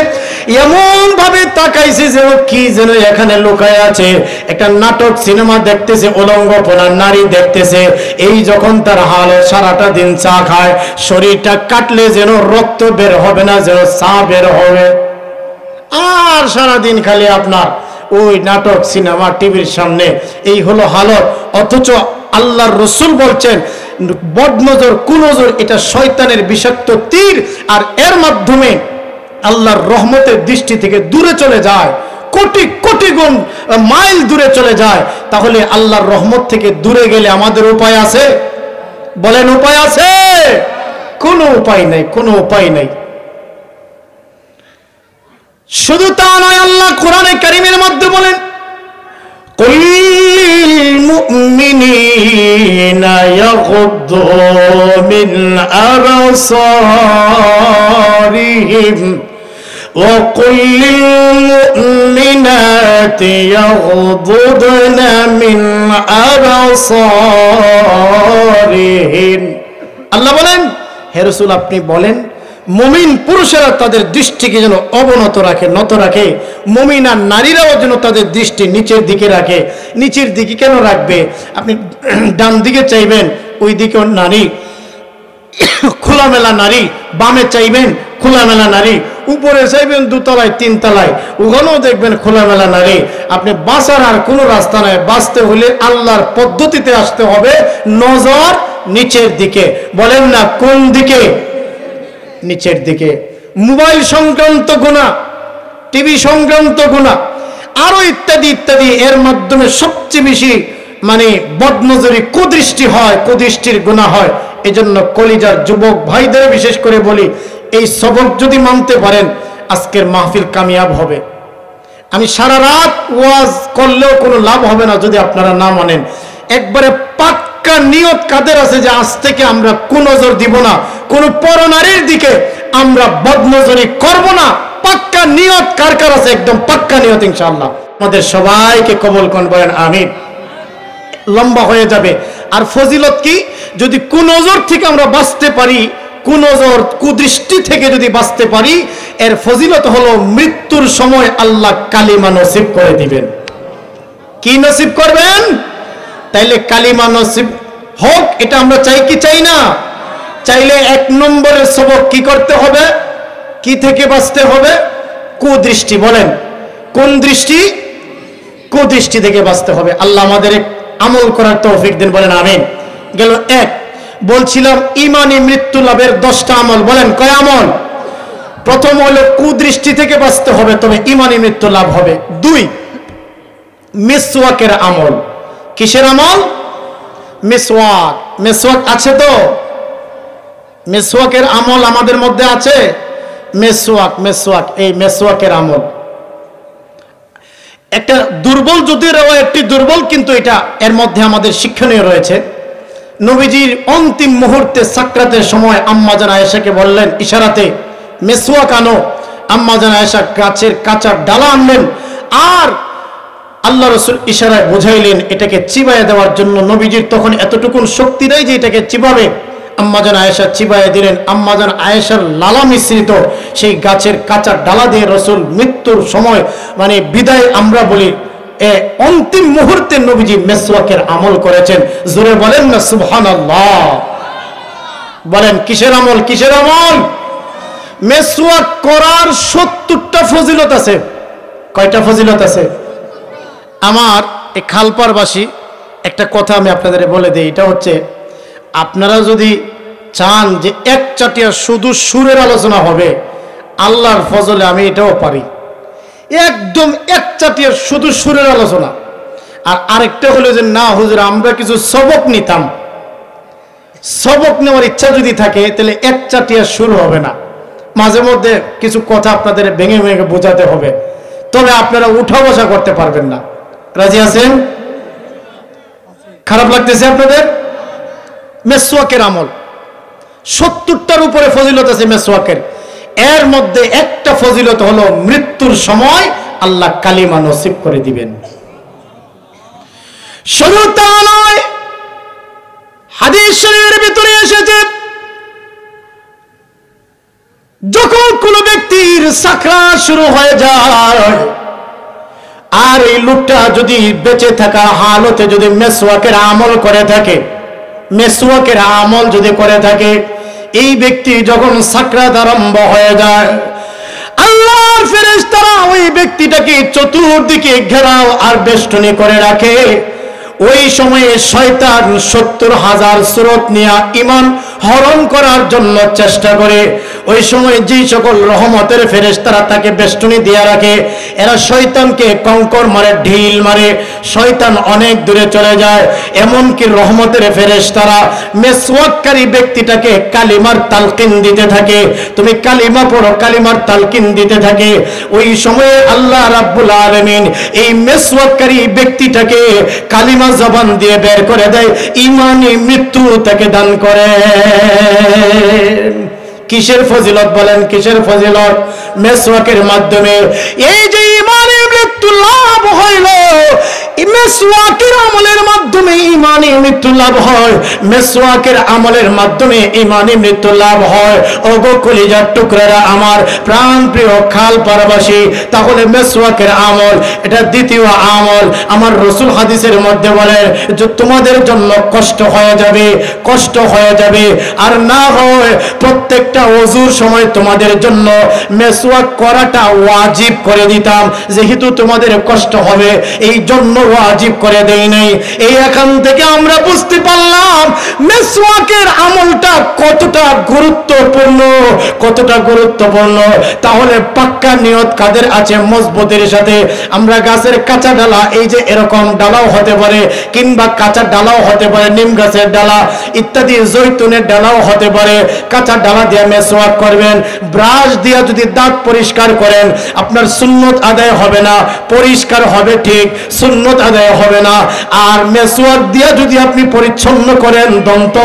এমন ভাবে তাকাইছে যেন কি যেন এখানে লুকায় আছে। একটা নাটক সিনেমা দেখতেছে, উলঙ্গপনা নারী দেখতেছে। এই যখন তার হাল, সারাটা দিন চা খায়, শরীরটা কাটলে যেন রক্ত বের হবে হবে না, যেন চা বের হবে। আর সারাদিন খালি আপনার ওই নাটক, সিনেমা, টিভির সামনে, এই হলো হালত। অথচ আল্লাহর রসুল বলছেন বদনজর, কুনজর এটা শয়তানের বিষাক্ত তীর, আর এর মাধ্যমে আল্লাহর রহমতের দৃষ্টি থেকে দূরে চলে যায়, কোটি কোটি গুণ মাইল দূরে চলে যায়। তাহলে আল্লাহর রহমত থেকে দূরে গেলে আমাদের উপায় আছে? বলেন, উপায় আছে? কোনো উপায় নাই, কোনো উপায় নাই। শুধু তা নয়, আল্লাহ কোরআনে কারীমের মধ্যে বলেন কুল মুমিনিনা ইয়াগুদ্দু মিন আবসারিহিম ওয়া কুল মুমিনাতি ইয়াগুদ্দুনা মিন আবসারিহিম। আল্লাহ বলেন, হে রাসূল আপনি বলেন মুমিন পুরুষেরা তাদের দৃষ্টিকে যেন অবনত রাখে, নত রাখে। মুমিন আর নারীরাও যেন তাদের দৃষ্টি নিচের দিকে রাখে। নিচের দিকে কেন রাখবে? আপনি ডান দিকে চাইবেন, ওই দিকে নারী, খোলামেলা নারী। বামে চাইবেন, খোলামেলা নারী। উপরে চাইবেন দোতলায়, তিনতলায়, ওখানেও দেখবেন খোলামেলা নারী। আপনি বাঁচার আর কোনো রাস্তা নাই। বাঁচতে হলে আল্লাহর পদ্ধতিতে আসতে হবে, নজর নিচের দিকে। বলেন না কোন দিকে? নিচের দিকে। মোবাইল সংক্রান্ত গুনাহ, টিভি সংক্রান্ত গুনাহ, আরো ইত্যাদি ইত্যাদি, এর মাধ্যমে সবচেয়ে বেশি বদনজরি, কুদৃষ্টি হয়, কুদৃষ্টির গুনাহ হয়। এজন্য কলিজার যুবক ভাইদের বিশেষ করে বলি, এই সবক যদি মানতে পারেন আজকের মাহফিল কামিয়াব হবে। আমি সারা রাত ওয়াজ করলেও কোনো লাভ হবে না যদি আপনারা না মানেন। একবারে পাক্কা নিয়ত কাদের আছে যে আজ থেকে আমরা কুনজর দিব না, কোন পরনারীর দিকে আমরা বদনজরি করব না? পাক্কা নিয়ত কার কার আছে? একদম পাক্কা নিয়ত ইনশাআল্লাহ। আমাদের সবাইকে কবুল করুন, বলেন আমিন। লম্বা হয়ে যাবে। আর ফজিলত কি? যদি কুনজর থেকে আমরা বাঁচতে পারি, কুনজর, কুদৃষ্টি থেকে যদি বাঁচতে পারি, এর ফজিলত হলো মৃত্যুর সময় আল্লাহ কালিমা নসিব করে দিবেন। কি নসিব করবেন? তাইলে কালিমা নসিব হোক, এটা আমরা চাই কি চাই না? চাইলে এক নম্বরের সবক কি করতে হবে? কি থেকে বাঁচতে হবে? কুদৃষ্টি। বলেন কোন দৃষ্টি? কুদৃষ্টি থেকে বাঁচতে হবে। আল্লাহ আমাদের আমল করার তৌফিক দেন, বলেন আমিন। গেল এক। বলছিলাম ইমানি মৃত্যু লাভের 10টা আমল। বলেন কয় আমল? প্রথম হলো কুদৃষ্টি থেকে বাঁচতে হবে, তবে ইমানি মৃত্যু লাভ হবে। 2, মিসওয়াকের আমল। কিসের আমল? মিসওয়াক। মিসওয়াক আছে তো? মিসওয়াকের আমল আমাদের মধ্যে আছে। মিসওয়াক, মিসওয়াক, এই মিসওয়াকের আমল একটা দুর্বল, যদিও একটি দুর্বল, কিন্তু এটা এর মধ্যে আমাদের শিক্ষণীয় রয়েছে। নবীজির অন্তিম মুহূর্তে সাকরাতের সময় আম্মাজান আয়েশাকে বললেন ইশারাতে, মিসওয়াক আনো। আম্মাজান আয়েশা গাছের কাঁচা ডালা আনলেন, আর আল্লাহ রাসূল ইশারায় বুঝাইলেন এটাকে চিবায়ে দেওয়ার জন্য। নবীজির তখন এতটুকুন শক্তি নেই যে এটাকে চিবাবে। আম্মাজান আয়েশা চিবায়ে দিলেন। আম্মাজান আয়েশার লালা মিশ্রিত সেই গাছের কাঁচা ডালা দিয়ে রাসূল মৃত্যুর সময়, বিদায় আমরা বলি, অন্তিম মুহূর্তে নবীজি মিসওয়াকের আমল করেছেন। জোরে বলেন না সুবহানাল্লাহ। বলেন কিসের আমল? কিসের আমল? মিসওয়াক করার 70টা ফজিলত আছে। কয়টা ফজিলত আছে? আমার এই খালপাড়বাসী একটা কথা আমি আপনাদের বলে দিই, এটা হচ্ছে, আপনারা যদি চান যে এক চাটিয়া শুধু সুরের আলোচনা হবে, আল্লাহর ফজলে আমি এটাও পারি। একদম এক চাটিয়া শুধু সুরের আলোচনা। আর আরেকটা হলো যে না হুজুর, আমরা কিছু সবক নিতাম। সবক নেওয়ার ইচ্ছা যদি থাকে তাহলে এক চাটিয়া সুর হবে না, মাঝে মধ্যে কিছু কথা আপনাদের ভেঙে ভেঙে বোঝাতে হবে, তবে আপনারা উঠা বসা করতে পারবেন না। রাজি আছেন? খারাপ লাগতেছে আপনাদের? মিসওয়াকের আমল 70টার উপরে ফজিলত আছে মিসওয়াকের। এর মধ্যে একটা ফজিলত হলো মৃত্যুর সময় আল্লাহ কালিমা নসিব করে দিবেন। শুধু তা নয়, হাদিস শরীফের ভিতরে এসেছে যখন কোনো ব্যক্তির সাকরাত শুরু হয়ে যায়, আর এই লোকটা যদি বেঁচে থাকা হালতে যদি মিসওয়াকের আমল করে থাকে, মিসওয়াকের আমল যদি করে থাকে, এই ব্যক্তি যখন সাকরাত আরম্ভ হয়ে যায়, আল্লাহর ফেরেশতারা ওই ব্যক্তিটাকে চতুর্দিকে ঘেরাও আর বেষ্টনী করে রাখে। ওই সময়ে শয়তান 70,000 সুরত নিয়ে ঈমান হরণ করার জন্য চেষ্টা করে। ওই সময় যেই সকল রহমতের ফেরেশতারা তাকে বেষ্টনী দিয়ে রাখে, এরা শয়তানকে কঙ্কর মারে, ঢিল মারে, শয়তান অনেক দূরে চলে যায়। এমনকি রহমতের ফেরেশতারা মেসওয়াককারী ব্যক্তিটাকে কালিমার তালকিন দিতে থাকে, তুমি কালিমা পড়ো, কালিমার তালকিন দিতে থাকে। ওই সময়ে আল্লাহ রাব্বুল আলামিন এই মেসওয়াককারী ব্যক্তিটাকে কালিমা জবান দিয়ে বের করে দেয়, ঈমানি মৃত্যু তাকে দান করে। কিসের ফজিলত বলেন, কিসের ফজিলত? মেসওয়াকের মাধ্যমে এই যে ঈমানি মৃত্যু লাভ হইল, মেসওয়াকের আমলের মাধ্যমে ঈমানি মৃত্যু লাভ হয়, মেসওয়াকের আমলের মাধ্যমে ঈমানি মৃত্যু লাভ হয়। ওগো কলিজার টুকরারা, আমার প্রাণ প্রিয় খালপাড়াবাসী, তাহলে মেসওয়াকের আমল এটা দ্বিতীয় আমল। আমার রাসূল হাদিসের মধ্যে বলেন যে তোমাদের জন্য কষ্ট হয়ে যাবে, কষ্ট হয়ে যাবে, আর না হয় প্রত্যেকটা ওযুর সময় তোমাদের জন্য মেসওয়াক করাটা ওয়াজিব করে দিতাম, যেহেতু তোমাদের কষ্ট হবে এই জন্য ওয়াজিব করে দেই নাই। এই এখান থেকে আমরা বুঝতে পারলাম মেসওয়াকের আমলটা কতটা গুরুত্বপূর্ণ, কতটা গুরুত্বপূর্ণ। তাহলে পাক্কা নিয়ত কাদের আছে মজবুতের সাথে? আমরা গাছের কাঁচা ডালা, এই যে এরকম ডালাও হতে পারে, কিংবা কাঁচা ডালাও হতে পারে, নিম গাছের ডালা ইত্যাদি, জৈতুনের ডালাও হতে পারে, কাঁচা ডালা দিয়ে মেসওয়াক করবেন। ব্রাশ দিয়ে যদি দাঁত পরিষ্কার করেন আপনার সুন্নত আদায় হবে না, পরিষ্কার হবে ঠিক, সুন্নত আদায় হবে না। আর মেসওয়াক দিয়ে যদি আপনি পরিচ্ছন্ন করেন দন্ত,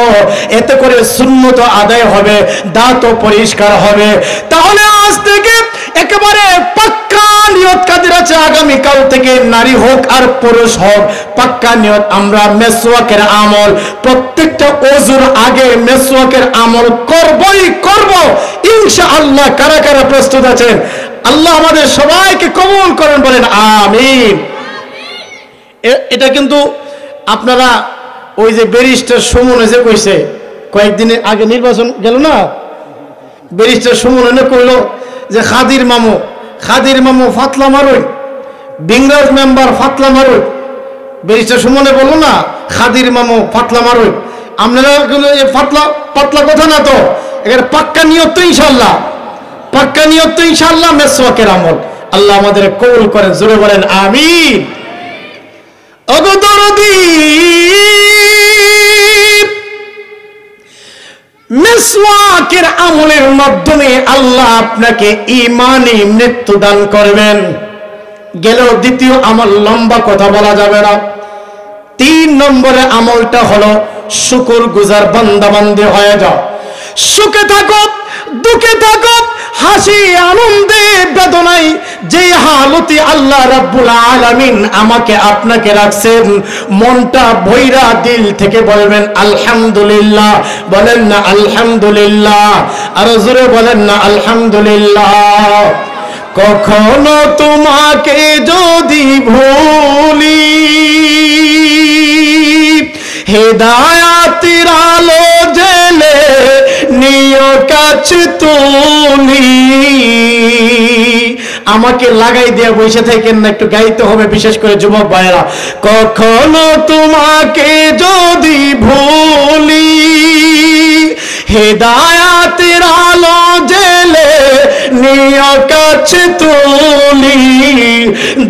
এতে করে সুন্নত আদায় হবে, দাঁতও পরিষ্কার হবে। তাহলে আজ থেকে একেবারে পাক্কা নিয়ত কাদের আছে? আগামীকাল থেকে নারী হোক আর পুরুষ হোক, পাক্কা নিয়ত আমরা মেসওয়াকের আমল প্রত্যেকটা ওযুর আগে মেসওয়াকের আমল করবই করব ইনশাআল্লাহ। কারা কারা প্রস্তুত আছেন? আল্লাহ আমাদের সবাইকে কবুল করেন, বলেন আমিন। এটা কিন্তু আপনারা ওই যে ব্যারিস্টার সুমন এসে কইছে, কয়েকদিনের আগে নির্বাচন গেল না, ব্যারিস্টার সুমন এনে কইল যে খাদির মামু ফাতলা মারুই, বিংরাজ মেম্বার ফাতলা মারুই। ব্যারিস্টার সুমনে বললো না খাদির মামু ফাতলা মারুই। আপনারা ফাতলা পাতলা কথা না তো, এখানে পাক্কা নিয়ত তো ইনশাআল্লাহ, পাক্কা নিয়ত তো ইনশাআল্লাহ মেসওয়াকের আমল। আল্লাহ আমাদের কবুল করেন, জোরে বলেন আমিন। ওগো দরদি, মেসওয়াকের আমলের মাধ্যমে আল্লাহ আপনাকে ঈমানি মৃত্যু দান করবেন। গেল দ্বিতীয় আমল, লম্বা কথা বলা যাবে না। 3 নম্বরে আমলটা হলো শুকর গুজার বান্দা বান্দী হয়ে যাও। সুখে থাকো, দুঃখে থাকো, হাসি আনন্দে বেদনায়, যে হালতে আল্লাহ রাব্বুল আলামিন আমাকে আপনাকে রাখছেন, মনটা ভৈরা দিল থেকে বলবেন আলহামদুলিল্লাহ। বলেন না আলহামদুলিল্লাহ, আরো জোরে বলেন না আলহামদুলিল্লাহ। কখনো তোমাকে যদি ভুলি, হেদায়াতের আলো জেলে নিয় কাছে তুলি। আমাকে লাগাই দিয়ে বসে থাকেন না, একটু গাইতে হবে, বিশেষ করে যুবক ভাইরা। কখনো তোমাকে যদি ভুলি, হেদায়াতের আলো জেলে নিয় কাছে তুলি।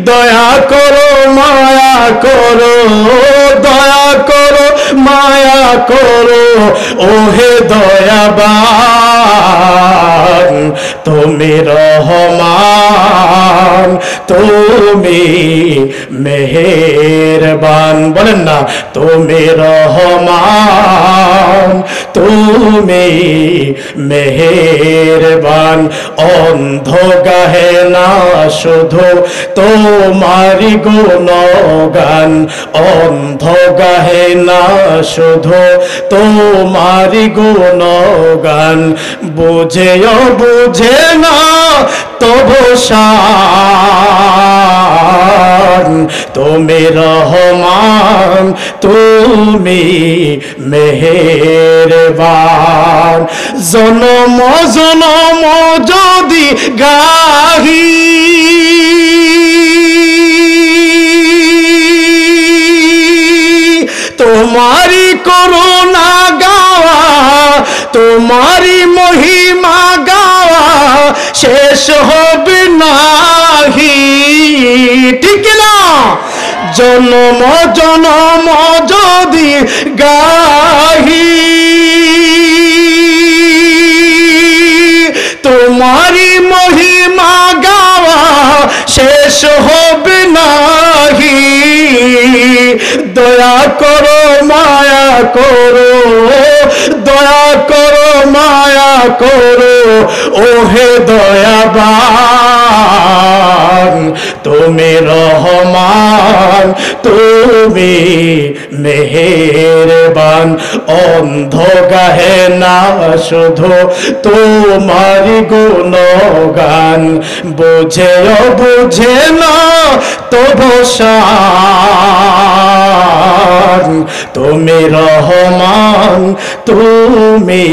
দয়া করো মায়া করো, দয়া করো মায়া করো, ওহে দয়াবান তুমি রহমান, তুমি মেহেরবান। বলেন না তুমি রহমান, তুমি মেহেরবান। অন্ধ গাহে না শুধু তোমারি গুণগান, অন্ধ গাহে না শুধু তোমারি গুণগান। বুঝেও বুঝে না তবু শান, তুমি রহমান, তুমি মেহেরবান। জনম জনম যদি গাহি তোমারি করুণা গাওয়া, তোমারি মহিমা গাওয়া শেষ হবে নাহি, ঠিক না? জনম জনম যদি গাহি তোমারি মহিমা গাওয়া শেষ হবে নাহি, দয়া করো মায়া করো, দয়া করো মায়া করো ওহে দয়াবান, তুমি রহমান তুমি মেহেরবান। অন্ধ গাহে না শুধু তোমার গুণগান, বুঝেও বুঝে না তবু শান, তুমি রহমান তুমি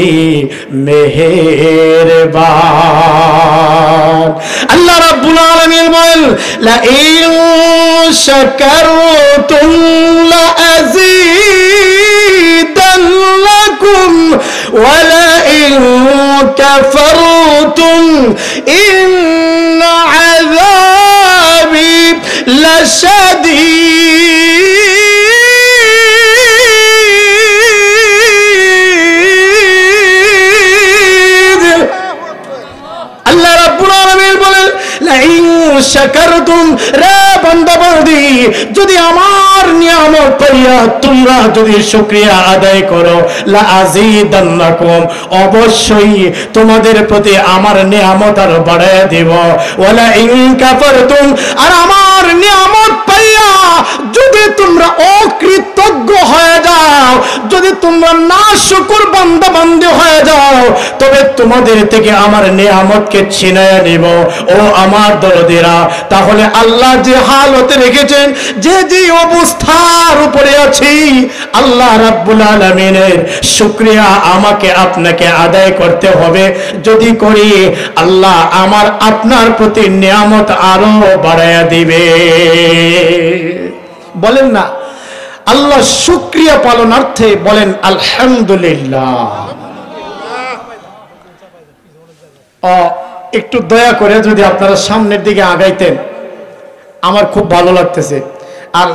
মেহেরবান। আল্লাহ রাব্বুল আলামিন বলেন লা ইন শাকারতুম লা আযীদান্নাকুম ওয়া লা ইন কাফারতুম ইন্না আযাবি লাশাদীদ। আল্লাহ রাব্বুল আলামিন বলেন লা ইন শাকারতুম, রে বান্দা বান্দি যদি আমার নিয়ামত পাইয়া তোমরা যদি শুকরিয়া আদায় করো, লা আযীদান্নাকুম অবশ্যই তোমাদের প্রতি আমার নিয়ামত আর বাড়ায়া দেব, ওয়ালা ইন কাফারতুম আর আমার নিয়ামত পাইয়া যদি তোমরা অকৃতজ্ঞ হয়ে যাও, যদি তোমরা নাশুকর বান্দা বান্দি হয়ে যাও, তবে তোমাদের থেকে আমার নিয়ামতকে ছিনায়া নেব। ও আমার দরদিরা, তাহলে আল্লাহ যে হালতে রেখেছেন, যে যে অবস্থার উপরে আছি, আল্লাহ রাব্বুল আলামিনের শুকরিয়া আমাকে আপনাকে আদায় করতে হবে। যদি করি, আল্লাহ আমার আপনার প্রতি নিয়ামত আরো বাড়ায়া দিবে। বলেন না আল্লাহ শুকরিয়া পালনার্থে বলেন আলহামদুলিল্লাহ। একটু দয়া করে যদি আপনারা সামনের দিকে আগাইতেন আমার খুব ভালো লাগতেছে। আর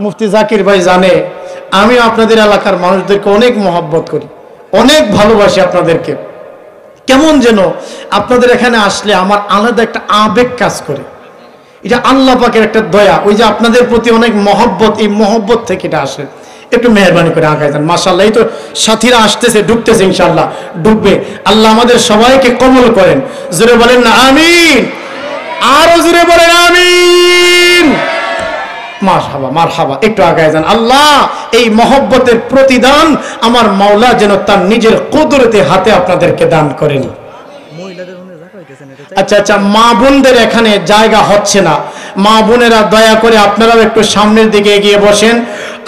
মুফতি জাকির ভাই জানে আমি আপনাদের এলাকার মানুষদেরকে অনেক মহব্বত করি, অনেক ভালোবাসি আপনাদেরকে। কেমন যেন আপনাদের এখানে আসলে আমার আলাদা একটা আবেগ কাজ করে। এটা আল্লাহ পাকের একটা দয়া, ওই যে আপনাদের প্রতি অনেক মহব্বত, এই মহব্বত থেকে এটা আসে। একটু মেহরবানি করে আগায় যান। মাশাআল্লাহ, এই তো সাথীরা আসতেছে, ঢুকতেছে, ইনশাআল্লাহ ঢুকবে। আল্লাহ আমাদের সবাইকে কবুল করেন। জোরে বলেন না আমিন, আরো জোরে বলেন আমিন। মারহাবা মারহাবা, একটু আগায় যান। আল্লাহ এই মহব্বতের প্রতিদান আমার মাওলা যেন তার নিজের কুদরতে হাতে আপনাদেরকে দান করেন। আচ্ছা আচ্ছা, মা বোনদের এখানে জায়গা হচ্ছে না, মা বোনেরা দয়া করে আপনারাও একটু সামনের দিকে এগিয়ে বসেন।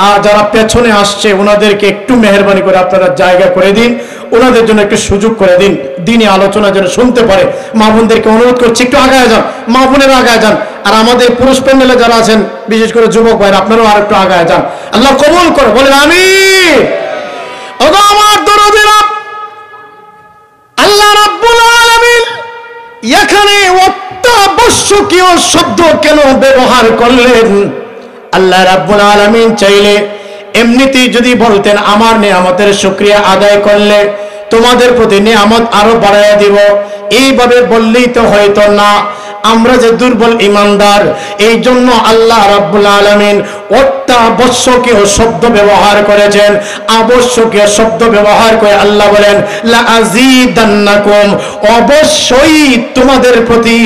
আর যারা পেছনে আসছে ওনাদেরকে একটু মেহরবানি করে আপনারা জায়গা করে দিন, ওনাদের জন্য একটু সুযোগ করে দিন, দিনে আলোচনা যেন শুনতে পারে। মা বোনদেরকে অনুরোধ করছি একটু আগায় যান, মা বোনেরা আগায় যান। আর আমাদের পুরুষ প্যান্ডেলে যারা আছেন, বিশেষ করে যুবক ভাইরা, আপনারাও আর একটু আগায় যান। আল্লাহ কবুল করে বলেন আমিন। ওগো আমার দরদিরা, আল্লাহ রাব্বুল আলামিন এখানে অত্যাবশ্যকীয় শব্দ কেন ব্যবহার করলেন? আল্লাহ রাব্বুল আলামিন চাইলে এমনিতেই যদি বলতেন আমার নিয়ামতের শুকরিয়া আদায় করলে তোমাদের প্রতি নিয়ামত আরো বাড়াইয়া দিব, এইভাবে বললেই তো হয়তো না। আমরা যে দুর্বল ইমানদার, এই জন্য আল্লাহ রাব্বুল আলামিন অত্যাবশ্যকীয় শব্দ ব্যবহার করেছেন। আবশ্যকীয় শব্দ ব্যবহার করে আল্লাহ বলেন লা আযীদান্নাকুম, অবশ্যই তোমাদের প্রতি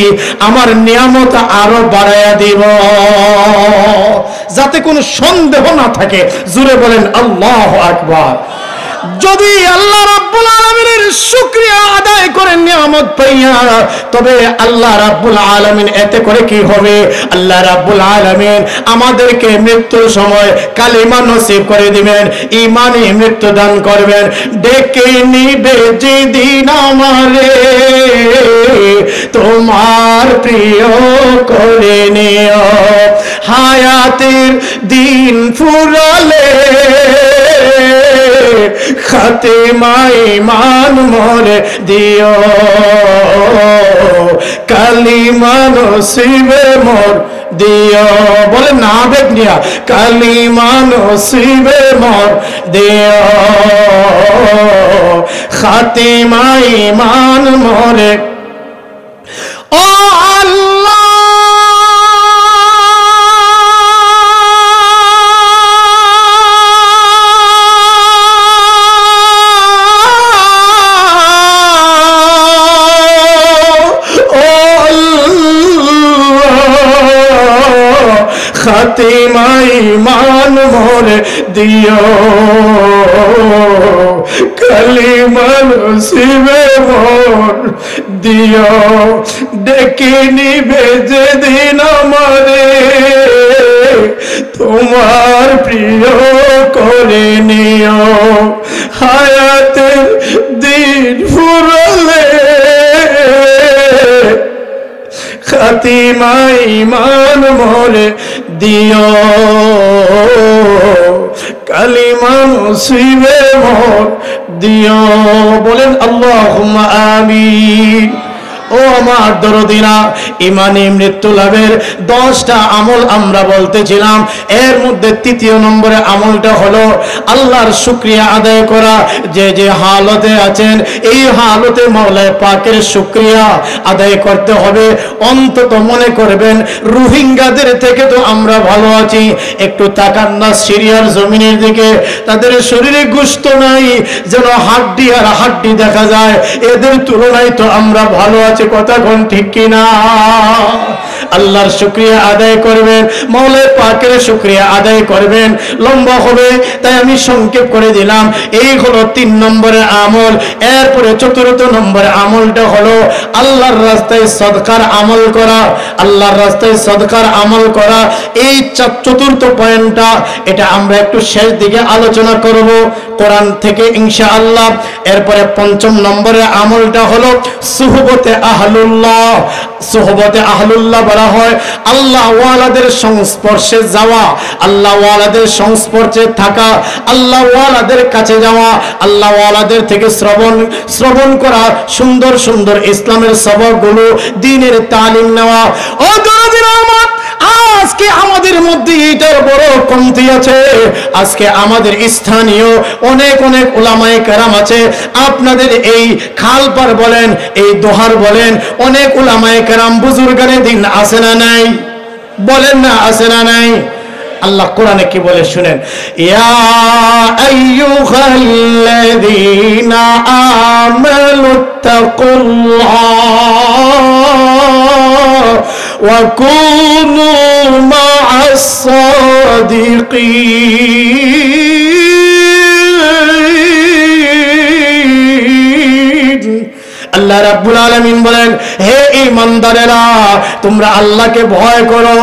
আমার নিয়ামত আরো বাড়াইয়া দিব, যাতে কোনো সন্দেহ না থাকে। জোরে বলেন আল্লাহু আকবার। যদি আল্লাহ রাব্বুল আলামিনের শুকরিয়া আদায় করেন, নিয়ামত পাইয়া। তবে আল্লাহ রাব্বুল আলামিন এতে করে কি হবে? আল্লাহ রাব্বুল আলামিন আমাদেরকে মৃত্যুর সময় কালিমা নসিব করে দিবেন, ঈমানে মৃত্যু দান করবেন। ডেকে নিবে যেদিন আমারে তোমার প্রিয় করে নিও, হায়াতের দিন ফুরালে খাতিমা ঈমান মোরে দিও, কালিমা নসিবে মোর দিও। বলে না আবেগ নিয়া, কালিমা নসিবে মোর দিও, খাতিমা ঈমান মোরে। ও আল্লাহ খাতিমা ঈমান মোরে দিও, কালিমা নসিবে মোর দিও, ডেকে নিবে যেদিন আমারে তোমার প্রিয় করে নিও, হায়াতের দিন ফুরালে খাতিমা ঈমান মোরে দিও, কালিমা নসিবে মোর দিও। বলেন আল্লাহুম্মা আমিন। ও আমার দরদিনা, ইমানি মৃত্যু লাভের 10টা আমল আমরা বলতেছিলাম। এর মধ্যে 3 নম্বরে আমলটা হলো আল্লাহর শুকরিয়া আদায় করা। যে যে হালতে আছেন এই হালতে মাওলা পাকের শুকরিয়া আদায় করতে হবে। অন্তত মনে করবেন রোহিঙ্গাদের থেকে তো আমরা ভালো আছি। একটু তাকান না সিরিয়ার জমিনের দিকে, তাদের শরীরে গোশত নাই, যেন হাড্ডি আর হাড্ডি দেখা যায়। এদের তুলনায় তো আমরা ভালো আছি। কথা কোন ঠিক কিনা? আল্লাহর শুকরিয়া আদায় করবেন, মাওলা পাকের শুকরিয়া আদায় করবেন। লম্বা হবে তাই আমি সংক্ষেপ করে দিলাম। এই হলো 3 নম্বরের আমল। এরপরে 4 নম্বরের আমলটা হলো আল্লাহর রাস্তায় সদকার আমল করা। আল্লাহর রাস্তায় সদকার আমল করা, এই 4th পয়েন্টটা, এটা আমরা একটু শেষ দিকে আলোচনা করব কোরআন থেকে ইনশাআল্লাহ। এরপরে 5 নম্বরের আমলটা হলো সুহবতে আহলুল্লাহ। সুহবতে আহলুল্লাহ বলা হয় আল্লাহ ওয়ালাদের সংস্পর্শে যাওয়া, আল্লাহ ওয়ালাদের সংস্পর্শে থাকা, আল্লাহ ওয়ালাদের কাছে যাওয়া, আল্লাহ ওয়ালাদের থেকে শ্রবণ করা, সুন্দর সুন্দর ইসলামের সবকগুলো, দ্বীনের তালিম নেওয়া। ও দরদিন আমার, আজকে আমাদের মধ্যে এটার বড় কমতি আছে। আজকে আমাদের স্থানীয় অনেক অনেক উলামায়ে কেরাম আছে। আপনাদের এই খালপার বলেন, এই দোহার বলেন, অনেক উলামায়ে কেরাম বুজুর্গানে দিন আছে না নাই? বলেন না আছে না নাই? আল্লাহ কোরআনে কি বলে শুনেন, ইয়া আইয়ুহাল্লাযীনা আমানুত্তাকুল্লাহ ওয়া কুনু মা'আস সাদিকিন। আল্লাহ রাব্বুল আলামিন বলেন, হে ঈমানদারেরা, তোমরা আল্লাহকে ভয় করো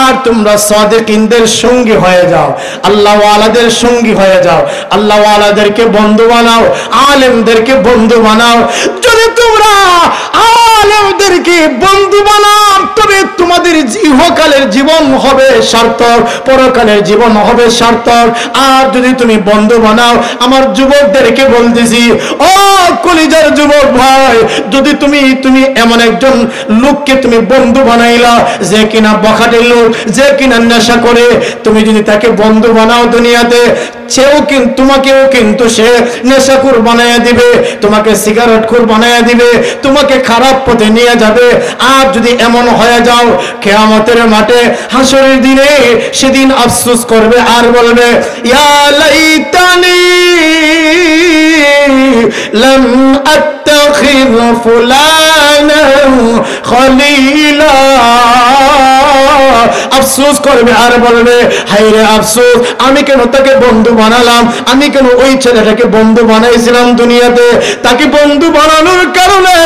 আর তোমরা সাদিকিনদের সঙ্গী হয়ে যাও, আল্লাহ ওয়ালাদের সঙ্গী হয়ে যাও, আল্লাহ ওয়ালাদেরকে বন্ধু বানাও, আলেমদেরকে বন্ধু বানাও। যদি তোমরা আলেমদেরকে বন্ধু বানাও তবে তোমাদের ইহকালের জীবন হবে সার্থক, পরকালের জীবন হবে সার্থক। আর যদি তুমি বন্ধু বানাও, আমার যুবকদেরকে বলতেছি, ও কলিজার যুবক ভাই, যদি তুমি এমন একজন লোককে তুমি বন্ধু বানাইলা যে কিনা বখাটের লোক, যে কিনা নেশা করে, তুমি যদি তাকে বন্ধু বানাও দুনিয়াতে, সেও কিন্তু তোমাকেও কিন্তু সে নেশাখোর বানায়া দিবে, তোমাকে সিগারেটখোর বানায়া দিবে, তোমাকে খারাপ পথে নিয়ে যাবে। আর যদি এমন হয়ে যাও, কিয়ামতের মাঠে হাসরের দিনে সেদিন আফসোস করবে আর বলবে, ইয়া লাইতানি লাম আত্তাখিয ফুলানা খলিলা। আফসোস করবে আর বলবে, হায়রে আফসোস, আমি কেন তাকে বন্ধু বানালাম, আমি কেন ওই ছেলেটাকে বন্ধু বানাইছিলাম দুনিয়াতে। তাকে বন্ধু বানানোর কারণে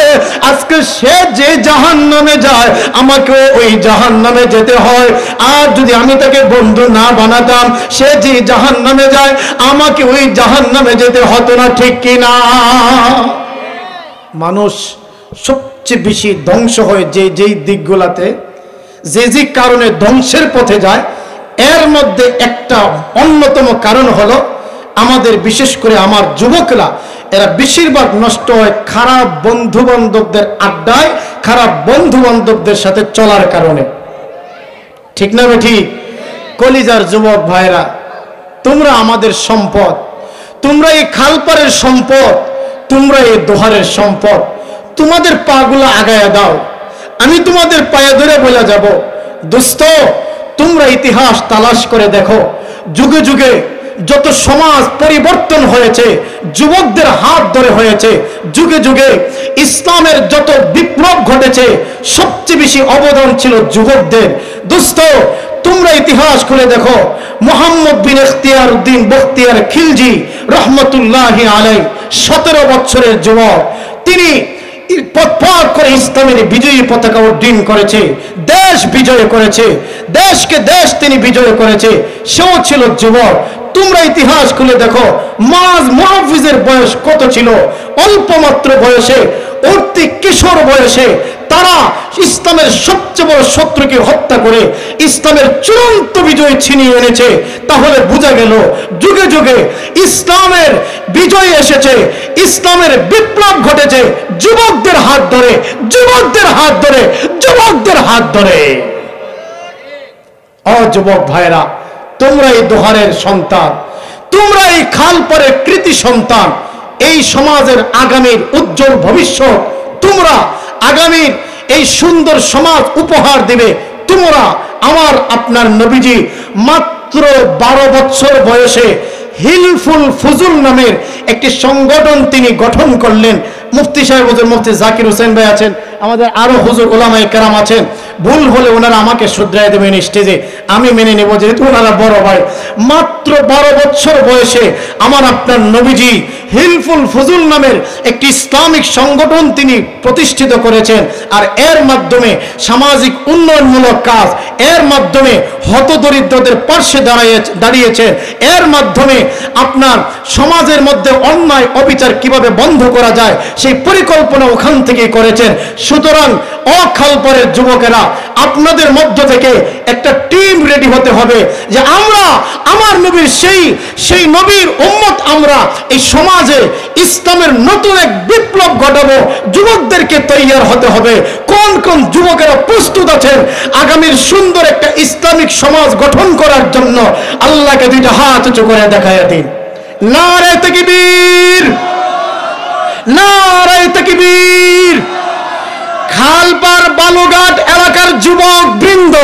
সে যে জাহান্নামে যায় আমাকে ওই জাহান্নামে যেতে হয়। আর যদি আমি তাকে বন্ধু না বানাতাম, সে যে জাহান্নামে যায় আমাকে ওই জাহান্নামে যেতে হতো না, ঠিক কি না? মানুষ সবচেয়ে বেশি ধ্বংস হয় যেই দিকগুলাতে, যে কারণে ধ্বংসের পথে যায়, এর মধ্যে একটা অন্যতম কারণ হলো আমাদের, বিশেষ করে আমার যুবকরা, এরা বেশিরভাগ নষ্ট হয় খারাপ বন্ধু বান্ধবদের আড্ডায়, খারাপ বন্ধু বান্ধবদের সাথে চলার কারণে, ঠিক না ঠিক? কলিজার যুবক ভাইরা, তোমরা আমাদের সম্পদ, তোমরা এই খালপাড়ের সম্পদ, তোমরা এই দোহারের সম্পদ। তোমাদের পাগুলো আগায়া দাও, আমি তোমাদের পায়ে ধরে বলে যাব, দোস্ত তোমরা ইতিহাস তালাশ করে দেখো, যুগে যুগে যত সমাজ পরিবর্তন হয়েছে যুবকদের হাত ধরে হয়েছে, যুগে যুগে ইসলামের যত বিপ্লব ঘটেছে সবচেয়ে বেশি অবদান ছিল যুবকদের। দোস্ত তোমরা ইতিহাস খুলে দেখো, মোহাম্মদ বিন ইখতিয়ার উদ্দিন বখতিয়ার খিলজি রহমতুল্লাহি আলাইহি 17 বছরের যুবক, তিনি পথ করে ইসলামের বিজয়ী পতাকা উড্ডীন করেছে, দেশ বিজয় করেছে, দেশকে দেশ তিনি বিজয় করেছে, সেও ছিল যুবক। তোমরা ইতিহাস খুলে দেখো, মুহাফিজের বয়স কত ছিল? অল্প মাত্র বয়সে, অতি কিশোর বয়সে তারা ইসলামের সবচেয়ে বড় শত্রুকে হত্যা করে ইসলামের চূড়ান্ত বিজয় ছিনিয়ে এনেছে। তাহলে বোঝা গেল যুগে যুগে ইসলামের বিজয় এসেছে, ইসলামের বিপ্লব ঘটেছে যুবকদের হাত ধরে, যুবকদের হাত ধরে, যুবকদের হাত ধরে। ও যুবক ভাইরা, তোমরা এই দোহারের সন্তান, তোমরা এই খালপাড়ের কৃতি সন্তান, এই সমাজের আগামীর উজ্জ্বল ভবিষ্যৎ, তোমরা আগামীর এই সুন্দর সমাজ উপহার দিবে। তোমরা আমার আপনার নবীজি মাত্র 12 বছর বয়সে হিলফুল ফুজুল নামের একটি সংগঠন তিনি গঠন করলেন। মুফতি সাহেব হুজুর মুফতি জাকির হোসেন ভাই আছেন, আমাদের আরো হুজুর ওলামায়ে কেরাম আছেন, ভুল হলে ওনারা আমাকে শুধরাই দেবেন স্টেজে, আমি মেনে নেব যেহেতু ওনারা বড় ভাই। মাত্র 12 বছর বয়সে আমার আপনার নবীজি হিলফুল ফুজুল নামের একটি ইসলামিক সংগঠন তিনি প্রতিষ্ঠিত করেছেন। আর এর মাধ্যমে সামাজিক উন্নয়নমূলক কাজ, এর মাধ্যমে হতদরিদ্রদের পাশে দাঁড়িয়েছে, এর মাধ্যমে আপনার সমাজের মধ্যে অন্যায় অবিচার কিভাবে বন্ধ করা যায় সেই পরিকল্পনা ওখান থেকে করেছেন। সুতরাং অখালপাড়ের যুবকেরা, আপনাদের মধ্য থেকে একটা টিম রেডি হতে হবে যে আমরা আমার নবীর সেই নবীর উম্মত, আমরা এই সমাজে ইসলামের নতুন এক বিপ্লব ঘটাবো। যুবকদেরকে তৈয়ার হতে হবে। কোন কোন যুবকেরা প্রস্তুত আছেন আগামীর সুন্দর একটা ইসলামিক সমাজ গঠন করার জন্য? আল্লাহকে দুইটা হাত উঁচু করে দেখাইয়া দিন। নারে তাকবীর, নারে তাকবীর। খালপাড় বালুঘাট এলাকার যুবক বৃন্দ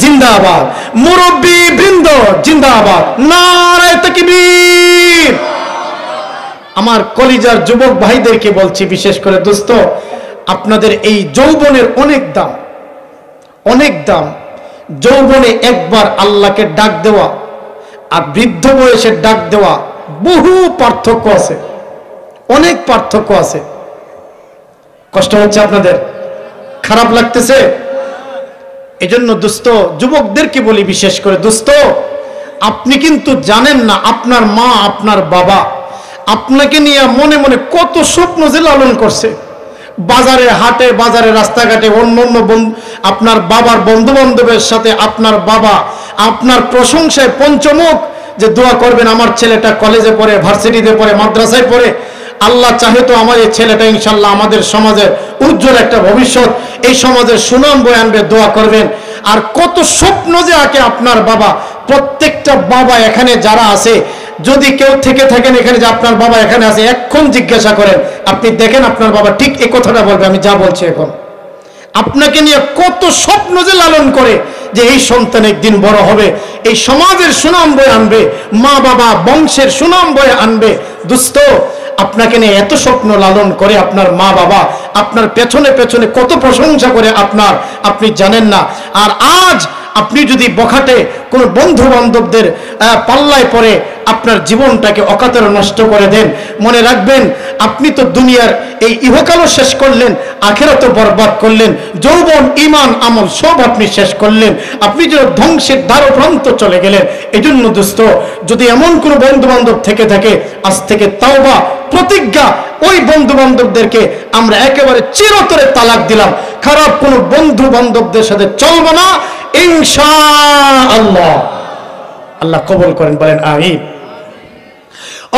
জিন্দাবাদ, মুরব্বী বৃন্দ জিন্দাবাদ, নারে তাকবীর। আমার কলিজার যুবক ভাইদেরকে বলছি, বিশেষ করে দোস্ত, আপনাদের এই যৌবনের অনেক দাম, অনেক দাম। যৌবনে একবার আল্লাহকে ডাক দেওয়া আর বৃদ্ধ বয়সে ডাক দেওয়া বহু পার্থক্য আছে, অনেক পার্থক্য আছে। কষ্ট হচ্ছে আপনাদের? খারাপ লাগতেছে? এজন্য দোস্ত যুবকদেরকে বলি, বিশেষ করে দোস্ত, আপনি কিন্তু জানেন না আপনার মা আপনার বাবা আপনাকে নিয়ে মনে মনে কত স্বপ্ন যে লালন করছে। বাজারে হাটে, বাজারে রাস্তাঘাটে অন্য আপনার বাবার বন্ধু বান্ধবের সাথে আপনার বাবা আপনার প্রশংসায় পঞ্চমুখ যে দোয়া করবেন, আমার ছেলেটা কলেজে পড়ে, ভার্সিটিতে পড়ে, মাদ্রাসায় পড়ে, আল্লাহ চাহে তো আমার এই ছেলেটা ইনশাল্লাহ আমাদের সমাজের উজ্জ্বল একটা ভবিষ্যৎ, এই সমাজের সুনাম বয়ে আনবে, দোয়া করবেন। আর কত স্বপ্ন যে আঁকে আপনার বাবা। প্রত্যেকটা বাবা এখানে যারা আছে, যদি কেউ থেকে থাকেন এখানে যে আপনার বাবা এখানে আছে, এখন জিজ্ঞাসা করেন, আপনি দেখেন আপনার বাবা ঠিক এই কথাটা বলবে আমি যা বলছি এখন। আপনাকে নিয়ে কত স্বপ্ন যে লালন করে যে এই সন্তান একদিন বড় হবে, এই সমাজের সুনাম বয়ে আনবে, মা বাবা বংশের সুনাম বয়ে আনবে। দোস্ত, আপনাকে নিয়ে এত স্বপ্ন লালন করে আপনার মা বাবা, আপনার পেছনে পেছনে কত প্রশংসা করে আপনি জানেন না। আর আজ আপনি যদি বখাটে কোন বন্ধু বান্ধবদের পাল্লায় পড়ে আপনার জীবনটাকে অকাতরে নষ্ট করে দেন, মনে রাখবেন আপনি তো দুনিয়ার এই ইহকালও শেষ করলেন, আখিরাতও বরবাদ করলেন, যৌবন ঈমান আমল সব আপনি শেষ করলেন, আপনি যে ধ্বংসের দ্বারপ্রান্ত চলে গেলেন। এজন্য দোস্ত, যদি এমন কোন বন্ধু বান্ধব থেকে থাকে, আজ থেকে তাওবা প্রতিজ্ঞা, ওই বন্ধু বান্ধবদেরকে আমরা একেবারে চিরতরে তালাক দিলাম, খারাপ কোন বন্ধু বান্ধবদের সাথে চলবো না ইনশাআল্লাহ। আল্লাহ কবুল করেন, বলেন আমিন।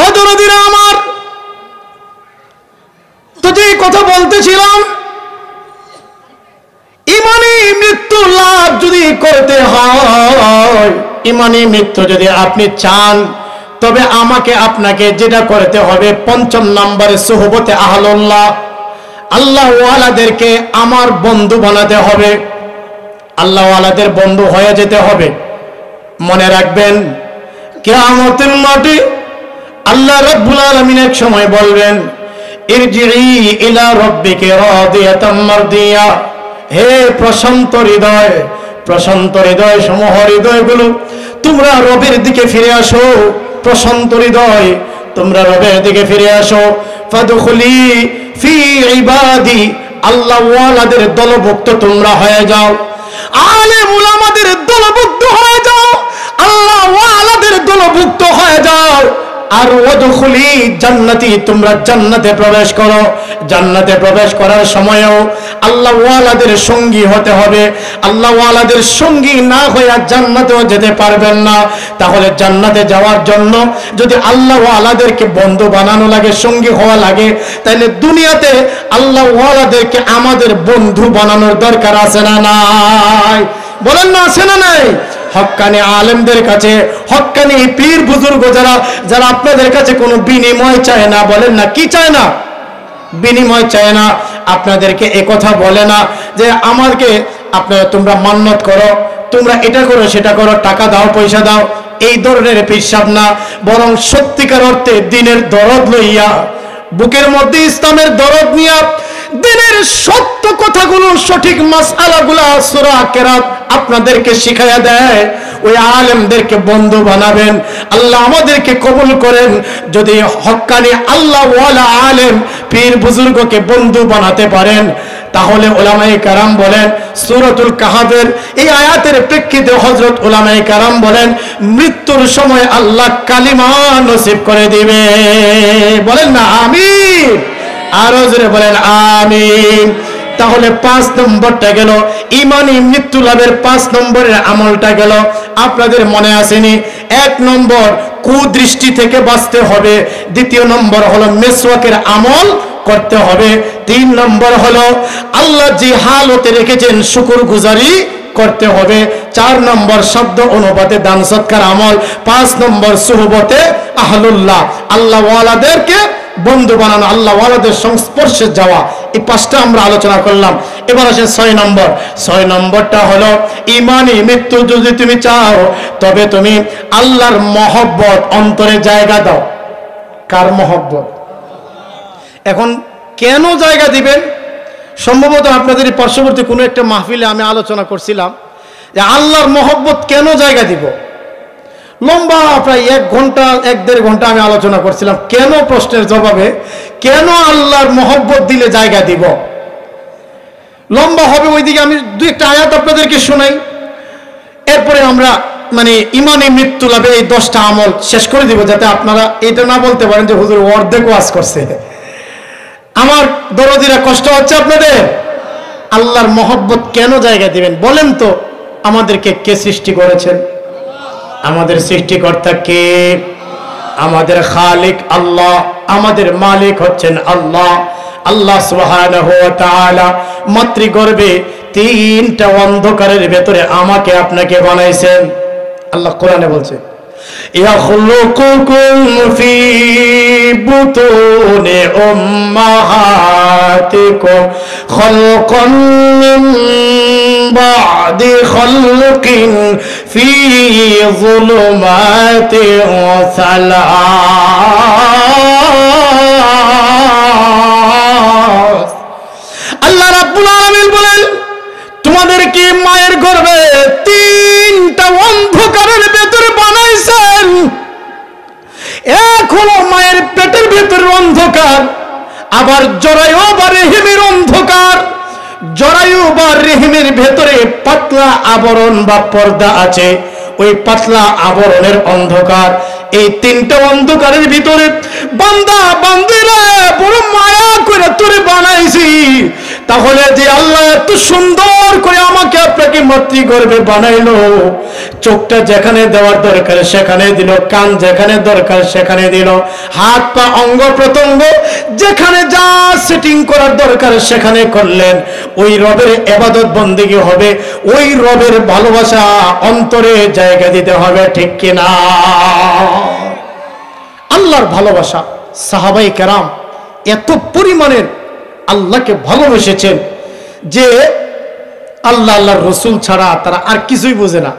অদরদিরা আমার, তো যে কথা বলতেছিলাম, ইমানি মৃত্যু লাভ যদি করতে হয়, ইমানি মৃত্যু যদি আপনি চান, তবে আমাকে আপনাকে যেটা করতে হবে, ৫ম নম্বরে সুহবতে আহলুল্লাহ, আল্লাহ ওয়ালাদেরকে আমার বন্ধু বানাতে হবে, আল্লাহ ওয়ালাদের বন্ধু হয়ে যেতে হবে। মনে রাখবেন কিয়ামতের মাঠে আল্লাহ রাব্বুল আলামিন এক সময় বলবেন, ইরজিই ইলা রাব্বিকা রাদিয়াতাম মারদিয়া, হে প্রশান্ত হৃদয়, প্রশান্ত হৃদয় সমূহ হৃদয়গুলো, তোমরা রবের দিকে ফিরে আসো, প্রশান্ত হৃদয় তোমরা রবের দিকে ফিরে আসো। ফাদখুলি ফি ইবাদি, আল্লাহ ওয়ালাদের দলভুক্ত তোমরা হয়ে যাও, আলেম উলামাদের দলভুক্ত হয়ে যাও, আল্লাহ ওয়ালাদের দলভুক্ত হয়ে যাও। আর ওয়াদখুলি জান্নাতি, তোমরা জান্নাতে প্রবেশ করো। জান্নাতে প্রবেশ করার সময়ও আল্লাহ ওয়ালাদের সঙ্গী হতে হবে। আল্লাহ ওয়ালাদের সঙ্গী না হয়ে জান্নাতেও যেতে পারবেন না। তাহলে জান্নাতে যাওয়ার জন্য যদি আল্লাহ ওয়ালাদেরকে বন্ধু বানানো লাগে, সঙ্গী হওয়া লাগে, তাহলে দুনিয়াতে আল্লাহ ওয়ালাদেরকে আমাদের বন্ধু বানানোর দরকার আছে না নাই? বলেন না, আছে না নাই? হক্কানি আলেমদের কাছে, হক্কানি পীর বুজুর্গ যারা যারা আপনাদের কাছে কোনো বিনিময় চায় না, বলেন না কি চায় না? বিনিময় চায় না। আপনাদেরকে একথা বলে না যে আমাকে আপনারা তোমরা মান্নত করো, তোমরা এটা করো সেটা করো, টাকা দাও পয়সা দাও, এই ধরনের পেশাব না। বরং সত্যিকার অর্থে দিনের দরদ লইয়া, বুকের মধ্যে ইসলামের দরদ নিয়া, দিনের সত্য কথাগুলো, সঠিক মাসআলাগুলো সূরা কেরাত আপনাদেরকে শিখায়া দেয়, ওই আলেমদেরকে বন্ধু বানাবেন। আল্লাহ আমাদেরকে কবুল করেন। যদি হক্কানি আল্লাহ ওয়ালা আলেম পীর বুজুর্গকে বন্ধু বানাতে পারেন, তাহলে উলামায়ে কেরাম বলেন, সূরাতুল কাহফের এই আয়াতের প্রেক্ষিতে হযরত উলামায়ে কেরাম বলেন, মৃত্যুর সময় আল্লাহ কালিমা নসিব করে দিবে। বলেন না আমিন? আরো জোরে বলেন আমিন। তাহলে ৫ নম্বরটা গেল, ইমানি মৃত্যু লাভের ৫ নম্বরের আমলটা গেল। আপনাদের মনে আসেনি? ১ নম্বর কুদৃষ্টি থেকে বাঁচতে হবে, ২য় নম্বর হলো মেসওয়াকের আমল করতে হবে, ৩ নম্বর হলো আল্লাহ যে হালতে রেখেছেন শুকরগুজারি করতে হবে, ৪ নম্বর শব্দ অনুপাতে দান সৎকার আমল, ৫ নম্বর সুহবতে আহলুল্লাহ, আল্লাহ ওয়ালাদেরকে বন্ধু বানানো, আল্লাহ ওয়ালাদের সংস্পর্শে যাওয়া। এই ৫টা আমরা আলোচনা করলাম। এবার আসেন ৬ নম্বর। ৬ নম্বরটা হলো ইমানি মৃত্যু যদি তুমি চাও, তবে তুমি আল্লাহর মহব্বত অন্তরে জায়গা দাও। কার মহব্বত? এখন কেন জায়গা দিবেন? সম্ভবত আপনাদের পার্শ্ববর্তী কোনো একটা মাহফিলে আমি আলোচনা করছিলাম যে আল্লাহর মহব্বত কেন জায়গা দিব। লম্বা প্রায় ১ ঘন্টা ১-১.৫ ঘন্টা আমি আলোচনা করছিলাম কেন, প্রশ্নের জবাবে কেন আল্লাহর মহব্বত দিলে জায়গা দিব। লম্বা হবে, ওইদিকে আমি ২-১টা আয়াত আপনাদেরকে শোনাই, এরপরে আমরা ইমানি মৃত্যু লাভে এই 10টা আমল শেষ করে দিব, যাতে আপনারা এটা না বলতে পারেন যে হুজুর অর্ধেক ওয়াজ করছে। আমার দরদিরা, কষ্ট হচ্ছে আপনাদের? আল্লাহর মহব্বত কেন জায়গা দিবেন বলেন তো? আমাদেরকে কে সৃষ্টি করেছেন? আমাদের সৃষ্টিকর্তা কে? আমাদের খালিক আল্লাহ, আমাদের মালিক হচ্ছেন আল্লাহ। আল্লাহ সুবহানাহু ওয়া তাআলা মাতৃগর্ভে 3টা অন্ধকারের ভেতরে আমাকে আপনাকে বানাইছেন। আল্লাহ কোরআনে বলছে, ইয়াখলুকুকুম ফি বুতুনি উম্মাহাতিকুম খালকান মিন বা'দি খালকিন ফি যুলুমাতিন সালাস। আল্লাহ রাব্বুল আলামিন বলেন, তোমাদেরকে মায়ের গর্ভে 3 তিনটা অন্ধকারের ভেতরে বানাইছেন। এক হলো মায়ের পেটের ভেতরের অন্ধকার, আবার জরায়ু বা রেহিমের অন্ধকার। জরায়ু বা রেহিমের ভেতরে পাতলা আবরণ বা পর্দা আছে, ওই পাতলা আবরণের অন্ধকার। এই তিনটা অন্ধকারের ভিতরে বান্দা বান্দিরা বড় মায়া করে তোরে বানাইছি, তাহলে যে আল্লাহ এত সুন্দর করে আমাকে আপনাকে মাতৃগর্ভে বানাইলো, চোখটা যেখানে দেওয়ার দরকার সেখানে দিল, কান যেখানে দরকার সেখানে দিল, হাত পা অঙ্গ প্রত্যঙ্গ যেখানে যা সেটিং করার দরকার সেখানে করলেন। ওই রবের ইবাদত বন্দেগী হবে, ওই রবের ভালোবাসা অন্তরে জায়গা দিতে হবে, ঠিক কিনা? আল্লাহর ভালোবাসা, সাহাবায়ে কেরাম এত পরিমাণের আল্লাহকে ভালোবেসেছেন যে আল্লাহ আল্লাহর রসুল ছাড়া তারা আর কিছুই বোঝে না।